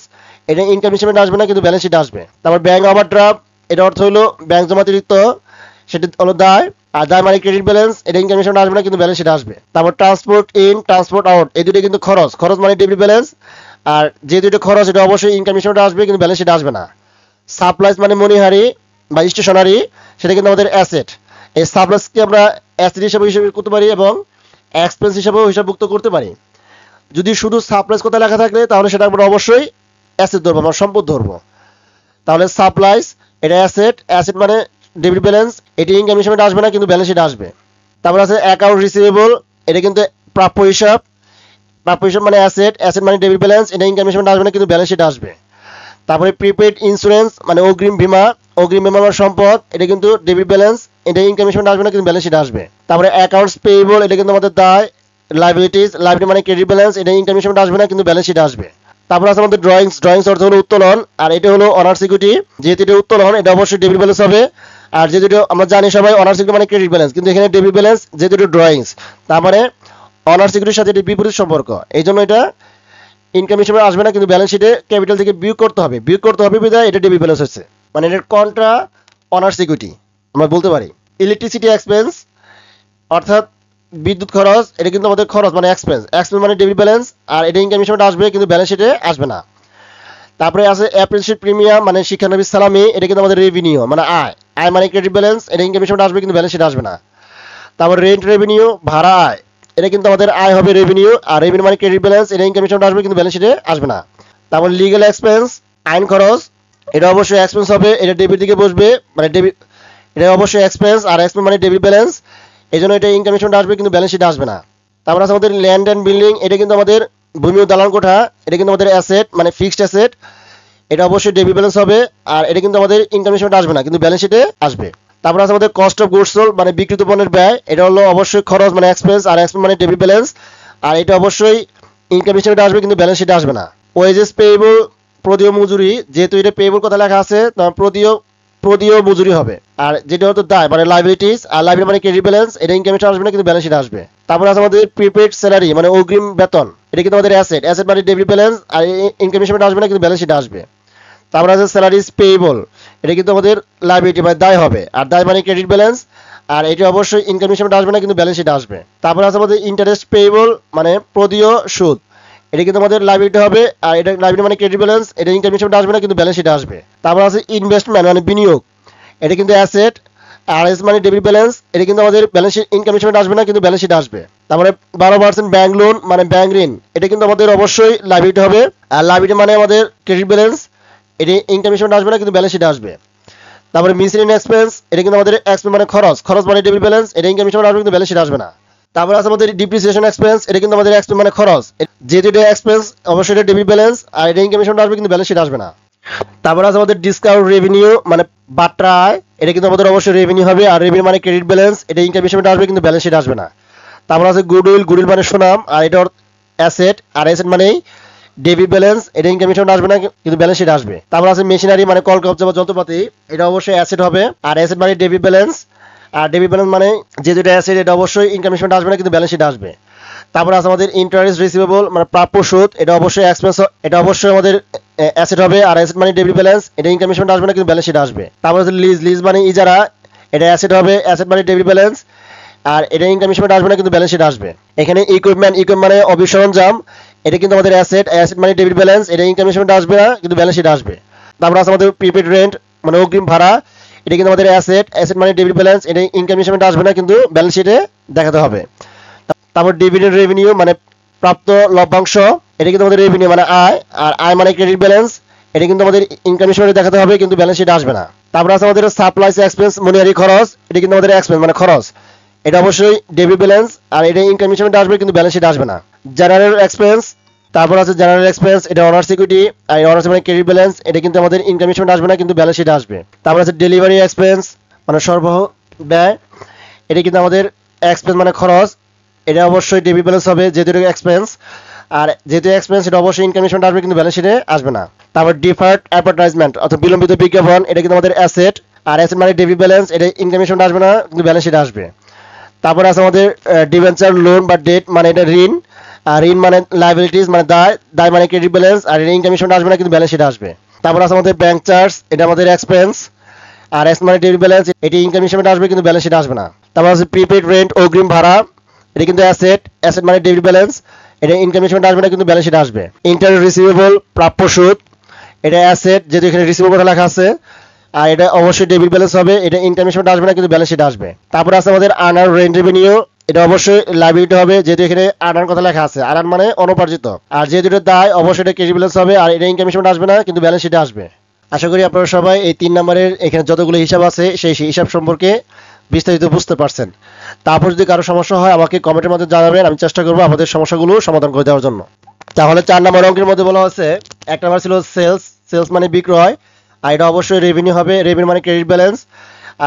এটা ইনকাম স্টেটমেন্টে আসবে না কিন্তু ব্যালেন্স শিটে আসবে। তারপর ব্যাংক ওভারড্রাফট, এটা অর্থ হলো ব্যাংক জমাতিরিক্ত, সেটা হলো দায়, আর দায় মানে ক্রেডিট ব্যালেন্স, এটা ইনকাম স্টেটমেন্টে আসবে না কিন্তু ব্যালেন্স শিটে আসবে। তারপর ট্রান্সপোর্ট ইন ট্রান্সপোর্ট আউট, এই দুটো কিন্তু খরচ, খরচ মানে ডেবিট ব্যালেন্স, আর যে দুটো খরচ এটা অবশ্যই ইনকাম স্টেটমেন্টে আসবে কিন্তু ব্যালেন্স শিটে আসবে না। সাপ্লাইজ মানে মনিহারি বা স্টেশনারি, সেটা কিন্তু আমাদের অ্যাসেট, এই সাপ্লাইজকে আমরা অ্যাসেট হিসাবে করতে পারি এবং এক্সপেন্স হিসাবেও হিসাবভুক্ত করতে পারি। যদি শুধু সাপ্লাইজ কথা লেখা থাকলে তাহলে সেটা আমরা অবশ্যই অ্যাসেট ধরবো, আমরা সম্পদ ধরবো। তাহলে সাপ্লাইজ এটা অ্যাসেট, অ্যাসেট মানে ডেবিট ব্যালেন্স, এটি ইনকাম স্টেটমেন্টে আসবে না কিন্তু ব্যালেন্স শিটে আসবে। তারপর আছে অ্যাকাউন্ট রিসিভেবল, এটা কিন্তু প্রাপ্য হিসাব, প্রাপ্য হিসাব মানে অ্যাসেট, অ্যাসেট মানে ডেবিট ব্যালেন্স, এটা ইনকাম স্টেটমেন্টে আসবে না কিন্তু ব্যালেন্স শিটে আসবে। তারপরে প্রিপেড ইন্স্যুরেন্স মানে অগ্রিম বীমা, অগ্রিম বীমা মানে সম্পদ, এটা কিন্তু ডেবিট ব্যালেন্স, এটা ইনকাম স্টেটমেন্টে আসবে না কিন্তু ব্যালেন্স শিটে আসবে। তারপরে অ্যাকাউন্টস পেয়েবল, এটা কিন্তু আমাদের দায়, লাইবিলিটিস, লাইবিলিটি মানে ক্রেডিট ব্যালেন্স, এটা ইনকাম স্টেটমেন্টে আসবে না কিন্তু ব্যালেন্স শিটে আসবে। তারপর আছে আমাদের ড্রয়িংস, ড্রয়িংস অর্থ হলো উত্তোলন, আর এটা হলো অনার্স ইকুইটি, যেহেতু এটা উত্তোলন এটা অবশ্যই ডেবিট ব্যালেন্স হবে, আর যেহেতু আমরা জানি সবাই অনার্স ইকুইটি মানে ক্রেডিট ব্যালেন্স, কিন্তু এখানে ডেবিট ব্যালেন্স যেহেতু এটা ড্রয়িংস, তার মানে অনার্স ইকুইটির সাথে এটা বিপরীত সম্পর্ক, এই জন্য এটা ইনকাম হিসেবে আসবে না কিন্তু ব্যালেন্স শিটে ক্যাপিটাল থেকে বিয়োগ করতে হবে, বিয়োগ করতে হবে বিধায় এটা ডেবিট ব্যালেন্স হচ্ছে, মানে এটার কন্ট্রা অনার্স ইকুইটি আমরা বলতে পারি। ইলেকট্রিসিটি এক্সপেন্স অর্থাৎ বিদ্যুৎ খরচ, এটা কিন্তু আমাদের খরচ মানে এক্সপেন্স, এক্সপেন্স মানে ডেবিট ব্যালেন্স, আর এটা ইনকাম হিসেবে আসবে কিন্তু ব্যালেন্স শিটে আসবে না। তারপরে আছে অ্যাপ্রেন্টিসশিপ প্রিমিয়াম মানে শিক্ষানবিশ সালামি, এটা কিন্তু আমাদের রেভিনিউ মানে আয়, আয় মানে ক্রেডিট ব্যালেন্স, এটা ইনকাম হিসেবে আসবে কিন্তু ব্যালেন্স শিটে আসবে না। তারপর রেন্ট রেভিনিউ ভাড়া আয়, এটা কিন্তু আমাদের আয় হবে রেভিনিউ, আর রেভিনিউ মানে ক্রেডিট ব্যালেন্স, এটা ইনকাম হিসেবে আসবে কিন্তু ব্যালেন্স শিটে আসবে না। তারপর লিগ্যাল এক্সপেন্স আইন খরচ, এটা অবশ্যই এক্সপেন্স হবে, এটা ডেবিট দিকে বসবে, মানে ডেবিট, এটা অবশ্যই এক্সপেন্স, আর এক্সপেন্স মানে ডেবিট ব্যালেন্স, এই জন্য এটা ইনকাম হিসেবে আসবে কিন্তু ব্যালেন্স শিটে আসবে না। তারপর আছে আমাদের ল্যান্ড অ্যান্ড বিল্ডিং, এটা কিন্তু আমাদের ভূমি ও দালান কোঠা, এটা কিন্তু আমাদের অ্যাসেট মানে ফিক্সড অ্যাসেট, এটা অবশ্যই ডেবিট ব্যালেন্স হবে, আর এটা কিন্তু আমাদের ইনকাম হিসেবে আসবে না কিন্তু ব্যালেন্স শিটে আসবে। তারপর আছে আমাদের কস্ট অফ গুডস সোল্ড মানে বিক্রিত পণ্যের ব্যয়, এটা হলো অবশ্যই খরচ মানে এক্সপেন্স, আর এক্সপেন্স মানে ডেবিট ব্যালেন্স, আর এটা অবশ্যই ইনকাম হিসেবে আসবে কিন্তু ব্যালেন্স শিটে আসবে না। ওয়েজেস পেয়েবল প্রদিও মজুরি, যেহেতু এটা পেয়েবল কথা লেখা আছে তখন প্রদিও মজুরি হবে, আর যেটা হতো দায় মানে লাইবিলিটিস, আর লাইবিলিটি মানে ক্রেডিট ব্যালেন্স, এটা ইনকাম হিসেবে আসবে না কিন্তু ব্যালেন্স শিটে আসবে। তারপর আছে আমাদের প্রিপেড স্যালারি মানে অগ্রিম বেতন, এটা কিন্তু আমাদের অ্যাসেট, অ্যাসেট মানে ডেবিট ব্যালেন্স, আর ইনকাম হিসেবে আসবে না কিন্তু ব্যালেন্স শিটে আসবে। তারপর আছে স্যালারিজ পেয়েবল, এটা কিন্তু আমাদের লাইবিলিটি মানে দায় হবে, আর দায় মানে ক্রেডিট ব্যালেন্স, আর এটা অবশ্যই ইনকাম হিসেবে আসবে না কিন্তু ব্যালেন্স শিটে আসবে। তারপর আছে আমাদের ইন্টারেস্ট পেয়েবল মানে প্রদিও সুদ, এটা কিন্তু আমাদের লাইবিলিটি হবে, আর এটা লাইবিলিটি মানে ক্রেডিট ব্যালেন্স, এটা ইনকাম হিসেবে আসবে না কিন্তু ব্যালেন্স শিটে আসবে। তারপর আছে ইনভেস্টমেন্ট মানে বিনিয়োগ, এটা কিন্তু অ্যাসেট, আর এস মানে ডেবিট ব্যালেন্স, এটা কিন্তু আমাদের ব্যালেন্স শিট ইনকাম হিসেবে আসবে না কিন্তু ব্যালেন্স শিটে আসবে। তারপরে 12% ব্যাংক লোন মানে ব্যাংক ঋণ, এটা কিন্তু আমাদের অবশ্যই লাইবিলিটি হবে, আর লাইবিলিটি মানে আমাদের ক্রেডিট ব্যালেন্স, এটি ইনকাম হিসেবে আসবে না কিন্তু ব্যালেন্স শিটে আসবে। তারপরে মিসেলেনিয়াস এক্সপেন্স, এটা কিন্তু আমাদের এক্সপেন্স মানে খরচ, খরচ মানে ডেবিট ব্যালেন্স, এটা ইনকাম হিসেবে আসবে কিন্তু ব্যালেন্স শিটে আসবে না। তারপরে আছে আমাদের ডিপ্রিসিয়েশন এক্সপেন্স, এটা কিন্তু আমাদের এক্সপেন্স মানে খরচ, যেহেতু এটা এক্সপেন্স অবশ্যই এটা ডেবিট ব্যালেন্স, আর এটা ইনকাম হিসেবে আসবে কিন্তু ব্যালেন্স শিটে আসবে না। তারপরে আছে আমাদের ডিসকাউন্ট রেভিনিউ মানে বাট্রা আয়, এটা কিন্তু আমাদের অবশ্যই রেভিনিউ হবে, আর রেভিনিউ মানে ক্রেডিট ব্যালেন্স, এটা ইনকাম হিসেবে আসবে কিন্তু ব্যালেন্স শিটে আসবে না। তারপর আছে গুডউইল, গুডউইল মানে সুনাম, আর এটা অ্যাসেট, আর অ্যাসেট মানেই ডেবিট ব্যালেন্স, এটা ইনকাম হিসেবে আসবে না কিন্তু ব্যালেন্স শিট আসবে। তারপর আছে মেশিনারি মানে কলকব্জা বা যন্ত্রপাতি, এটা অবশ্যই অ্যাসেট হবে, আর অ্যাসেট মানে ডেবিট ব্যালেন্স, আর ডেবিট ব্যালেন্স মানে যে দুটো অ্যাসেট এটা অবশ্যই ইনকাম হিসেবে আসবে না কিন্তু ব্যালেন্স শিট আসবে। তারপর আছে আমাদের ইন্টারেস্ট রিসিভেবল মানে প্রাপ্য সুদ, এটা অবশ্যই এক্সপেন্স, এটা অবশ্যই আমাদের অ্যাসেট হবে, আর অ্যাসেট মানে ডেবিট ব্যালেন্স, এটা ইনকাম হিসেবে আসবে না কিন্তু ব্যালেন্স শিট আসবে। তারপর আছে লিজ, লিজ মানে ইজারা, এটা অ্যাসেট হবে, অ্যাসেট মানে ডেবিট ব্যালেন্স, আর এটা ইনকাম হিসেবে আসবে না কিন্তু ব্যালেন্স শিট আসবে। এখানে ইকুইপমেন্ট, ইকুইপমেন্ট মানে অবিসরঞ্জাম, এটা কিন্তু আমাদের অ্যাসেট, অ্যাসেট মানে ডেবিট ব্যালেন্স, এটা ইনকাম হিসেবে আসবে না কিন্তু ব্যালেন্স শিট আসবে। তারপর আছে আমাদের প্রিপেড রেন্ট মানে অগ্রিম ভাড়া, এটা কিন্তু আমাদের অ্যাসেট, অ্যাসেট মানে ডেবিট ব্যালেন্স, এটা ইনকাম হিসেবে আসবে না কিন্তু ব্যালেন্স শিটে দেখাতে হবে। তারপর ডিভিডেন্ড রেভিনিউ মানে প্রাপ্ত লভ্যাংশ, এটা কিন্তু আমাদের রেভিনিউ মানে আয়, আর আয় মানে ক্রেডিট ব্যালেন্স, এটা কিন্তু আমাদের ইনকাম হিসেবে দেখাতে হবে কিন্তু ব্যালেন্স শিটে আসবে না। তারপর আছে আমাদের সাপ্লাইস এক্সপেন্স মনিহারি খরচ, এটা কিন্তু আমাদের এক্সপেন্স মানে খরচ, এটা অবশ্যই ডেবিট ব্যালেন্স, আর এটা ইনকাম হিসেবে আসবে কিন্তু ব্যালেন্স শিটে আসবে না। জেনারেল এক্সপেন্স, তারপর আছে জেনারেল এক্সপেন্স, এটা অনার্স ইকুইটি, আর অনার্স মানে ক্রেডিট ব্যালেন্স, এটা কিন্তু আমাদের ইনকাম হিসেবে আসবে না কিন্তু ব্যালেন্স শিটে আসবে। তারপর আছে ডেলিভারি এক্সপেন্স মানে সরবরাহ ব্যয়, এটা কিন্তু আমাদের এক্সপেন্স মানে খরচ, এটা অবশ্যই ডেবিট ব্যালেন্স হবে যেহেতু এটা এক্সপেন্স, আর যেহেতু এক্সপেন্স এটা অবশ্যই ইনকাম আসবে কিন্তু ব্যালেন্স শিটে আসবে না। তারপর ডিফার্ড অ্যাডভার্টাইজমেন্ট অর্থাৎ বিলম্বিত বিজ্ঞাপন, এটা কিন্তু আমাদের অ্যাসেট, আর অ্যাসেট মানে ডেবিট ব্যালেন্স, এটা ইনকাম স্টেটমেন্ট আসবে না কিন্তু ব্যালেন্স শিটে আসবে। তারপরে আছে আমাদের ডিবেঞ্চার লোন বা ডেট, মানে এটা ঋণ, আর ঋণ মানে লাইবিলিটিস মানে দায়, দায় মানে ক্রেডিট ব্যালেন্স, আর এটা ইনকাম স্টেটমেন্ট আসবে না কিন্তু ব্যালেন্স শিটে আসবে। তারপর আছে আমাদের ব্যাংক চার্জ, এটা আমাদের এক্সপেন্স, আর এক্স মানে ডেবিট ব্যালেন্স, এটি ইনকাম স্টেটমেন্ট আসবে কিন্তু ব্যালেন্স শিটে আসবে না। তারপর আছে প্রিপেড রেন্ট, অগ্রিম ভাড়া, এটা কিন্তু অ্যাসেট, অ্যাসেট মানে ডেবিট ব্যালেন্স, এটা ইনকাম স্টেটমেন্ট আসবে না কিন্তু ব্যালেন্স শিটে আসবে। ইন্টারেস্ট রিসিভেবল, প্রাপ্য সুদ, এটা অ্যাসেট, যেহেতু এখানে রিসিভেবল কথা লেখা আছে, আর এটা অবশ্যই ডেবিট ব্যালেন্স হবে, এটা ইনকাম স্টেটমেন্ট আসবে না কিন্তু ব্যালেন্স শিটে আসবে। তারপর আছে আমাদের আর্নার রেন্ট রেভিনিউ, এটা অবশ্যই লাইবিলিটি হবে, যেহেতু এখানে আর্নার কথা লেখা আছে, আর্নার মানে অনুপার্জিত, আর যেহেতু এটা দায় অবশ্যই এটা ক্রেডিট ব্যালেন্স হবে, আর এটা ইনকাম স্টেটমেন্ট আসবে না কিন্তু ব্যালেন্স শিটে আসবে। আশা করি আপনারা সবাই এই 3 নম্বরের এখানে যতগুলো হিসাব আছে সেই হিসাব সম্পর্কে বিস্তারিত বুঝতে পারছেন। তারপর যদি কারো সমস্যা হয় আমাকে কমেন্টের মধ্যে জানাবেন, আমি চেষ্টা করবো আপনাদের সমস্যাগুলো সমাধান করে দেওয়ার জন্য। তাহলে 4 নম্বর অঙ্কের মধ্যে বলা হচ্ছে, 1 নম্বর ছিল সেলস, সেলস মানে বিক্রয়, আর এটা অবশ্যই রেভিনিউ হবে, রেভিনিউ মানে ক্রেডিট ব্যালেন্স,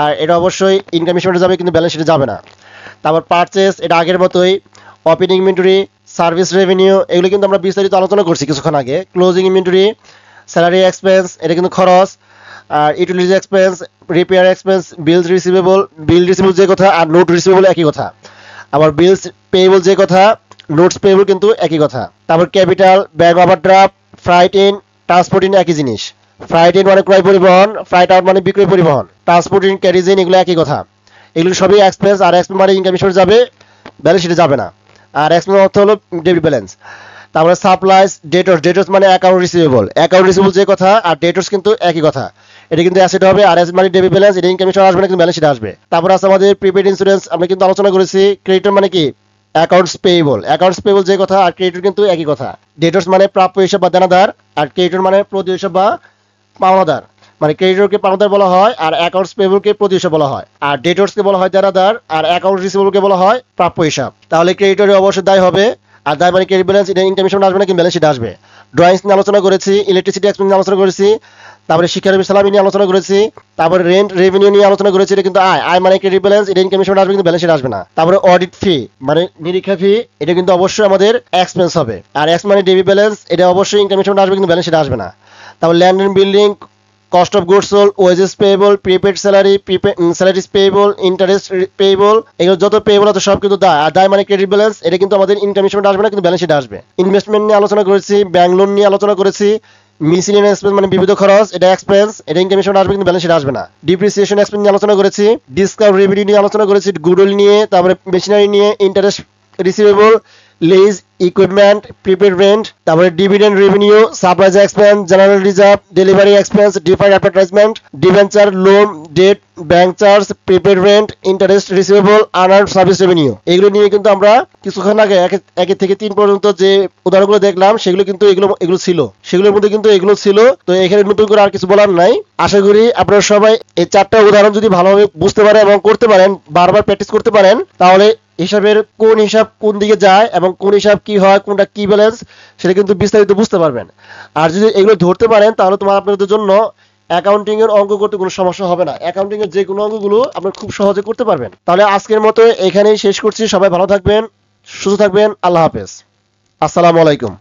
আর এটা অবশ্যই ইনকাম স্টেটমেন্টে যাবে কিন্তু ব্যালেন্স শিটে যাবে না। তারপর পারচেস, এটা আগের মতোই, ওপেনিং ইনভেন্টরি, সার্ভিস রেভিনিউ, এগুলো কিন্তু আমরা বিস্তারিত আলোচনা করছি কিছুক্ষণ আগে। ক্লোজিং ইনভেন্টরি, স্যালারি এক্সপেন্স, এটা কিন্তু খরচ, আর ইউটিলিটি এক্সপেন্স, রিপেয়ার এক্সপেন্স, বিলস রিসিভেবল, বিল রিসিভেবল যে কথা আর নোট রিসিভেবল একই কথা, আবার বিলস পেয়েবল যে কথা, নোটস পেয়েবল কিন্তু একই কথা। তারপর capital, bank overdraft, fruit in, transport in একই জিনিস, ফ্রাইট ইন মানে ক্রয় পরিবহন, ফ্রাইট আউট মানে বিক্রয় পরিবহন, ট্রান্সপোর্ট ইন ক্যারিজ ইন, এগুলো একই কথা। এগুলো সবই এক্সপেন্স, আর এক্সপেন্স মানে ইনকাম স্টেটমেন্টে যাবে, ব্যালেন্স শিটে যাবে না, আর এক্সপেন্স অর্থ হলো ডেবিট ব্যালেন্স। তারপরে সাপ্লাইস, ডেটর্স, ডেটর্স মানে অ্যাকাউন্ট রিসিভেবল, অ্যাকাউন্ট রিসিভেবল যে কথা আর ডেটর্স কিন্তু একই কথা, এটা কিন্তু অ্যাসেট হবে, আর অ্যাসেট মানে ডেবিট ব্যালেন্স, এটা ইনকাম স্টেটমেন্ট আসবে না কিন্তু ব্যালেন্স শিটে আসবে। তারপর আছে আমাদের প্রিপেড ইন্স্যুরেন্স, আমরা কিন্তু আলোচনা করেছি। ক্রেডিটর মানে কি, অ্যাকাউন্টস পেয়েবল, অ্যাকাউন্টস পেয়েবল যে কথা আর ক্রেডিটর কিন্তু একই কথা। ডেটর্স মানে প্রাপ্য হিসাব বা দেনাদার, আর ক্রেডিটর মানে প্রতি হিসাব বা পাওনাদার, মানে ক্রেডিটরকে পাওনাদার বলা হয়, আর অ্যাকাউন্টস পেয়েবলকে প্রতি হিসাব বলা হয়, আর ডেটর্সকে বলা হয় দেনাদার, আর অ্যাকাউন্ট রিসিভেবলকে বলা হয় প্রাপ্য হিসাব। তাহলে ক্রেডিটরে অবশ্যই দায় হবে, আর দায় মানে ক্রেডিট ব্যালেন্স, এটা ইনকাম স্টেটমেন্ট আসবে না কিন্তু ব্যালেন্স শিটে আসবে। ড্রয়িংস নিয়ে আলোচনা করেছি, ইলেকট্রিসিটি এক্সপেন্স নিয়ে আলোচনা করেছি, তারপরে শিক্ষানবী সালামি নিয়ে আলোচনা করেছি, তারপরে রেন্ট রেভিনিউ নিয়ে আলোচনা করেছি, এটা কিন্তু আয়, আয় মানে ক্রেডিট ব্যালেন্স, এটা ইনকাম স্টেটমেন্ট আসবে কিন্তু ব্যালেন্স শিটে আসবে না। তারপরে অডিট ফি মানে নিরীক্ষা ফি, এটা কিন্তু অবশ্যই আমাদের এক্সপেন্স হবে, আর এক্স মানে ডেবিট ব্যালেন্স, এটা অবশ্যই ইনকাম স্টেটমেন্ট আসবে কিন্তু ব্যালেন্স শিটে আসবে না। তারপর land and building, cost of goods sold, wages payable, prepaid salary, salaries payable, interest payable, এগুলো যত পেয়েবল আছে সব কিন্তু দায়, আর দায় মানে ক্রেডিট ব্যালেন্স, এটা কিন্তু আমাদের ইনকাম স্টেটমেন্ট আসবে না কিন্তু ব্যালেন্স শিটে আসবে। ইনভেস্টমেন্ট নিয়ে আলোচনা করেছি, ব্যাংক লোন নিয়ে আলোচনা করেছি, মিসিলিনিয়াস এক্সপেন্স মানে বিবিধ খরচ, এটা এক্সপেন্স, এটা ইনকাম স্টেটমেন্ট আসবে কিন্তু ব্যালেন্স শিটে আসবে না। ডিপ্রিসিয়েশন এক্সপেন্স নিয়ে আলোচনা করেছি, ডিসকাউন্ট রেভিনিউ নিয়ে আলোচনা করেছি, গুডউইল নিয়ে, তারপরে মেশিনারি নিয়ে, interest receivable, lease, equipment, prepaid rent, তারপরে dividend revenue, supplies expense, general reserve, delivery expense, deferred advertisement, debenture, loan, debt, bank charge, prepaid rent, interest receivable, unearned service revenue, এগুলো নিয়ে কিন্তু আমরা কিছুক্ষণ আগে 1 থেকে 3 পর্যন্ত যে উদাহরণগুলো দেখলাম সেগুলো কিন্তু এগুলো ছিল, সেগুলোর মধ্যে কিন্তু এগুলো ছিল। তো এখানে নতুন করে আর কিছু বলার নাই। আশা করি আপনারা সবাই এই 4টা উদাহরণ যদি ভালোভাবে বুঝতে পারেন এবং করতে পারেন, বারবার প্র্যাকটিস করতে পারেন, তাহলে হিসাবের কোন হিসাব কোন দিকে যায় এবং কোন হিসাব কি হয়, কোনটা কি ব্যালেন্স, সেটা কিন্তু বিস্তারিত বুঝতে পারবেন। আর যদি এগুলো ধরতে পারেন তাহলে আপনাদের জন্য অ্যাকাউন্টিং এর অঙ্ক করতে কোনো সমস্যা হবে না, অ্যাকাউন্টিং এর যে কোনো অঙ্কগুলো আপনারা খুব সহজে করতে পারবেন। তাহলে আজকের মতো এখানেই শেষ করছি, সবাই ভালো থাকবেন, সুস্থ থাকবেন, আল্লাহ হাফেজ, আসসালামু আলাইকুম।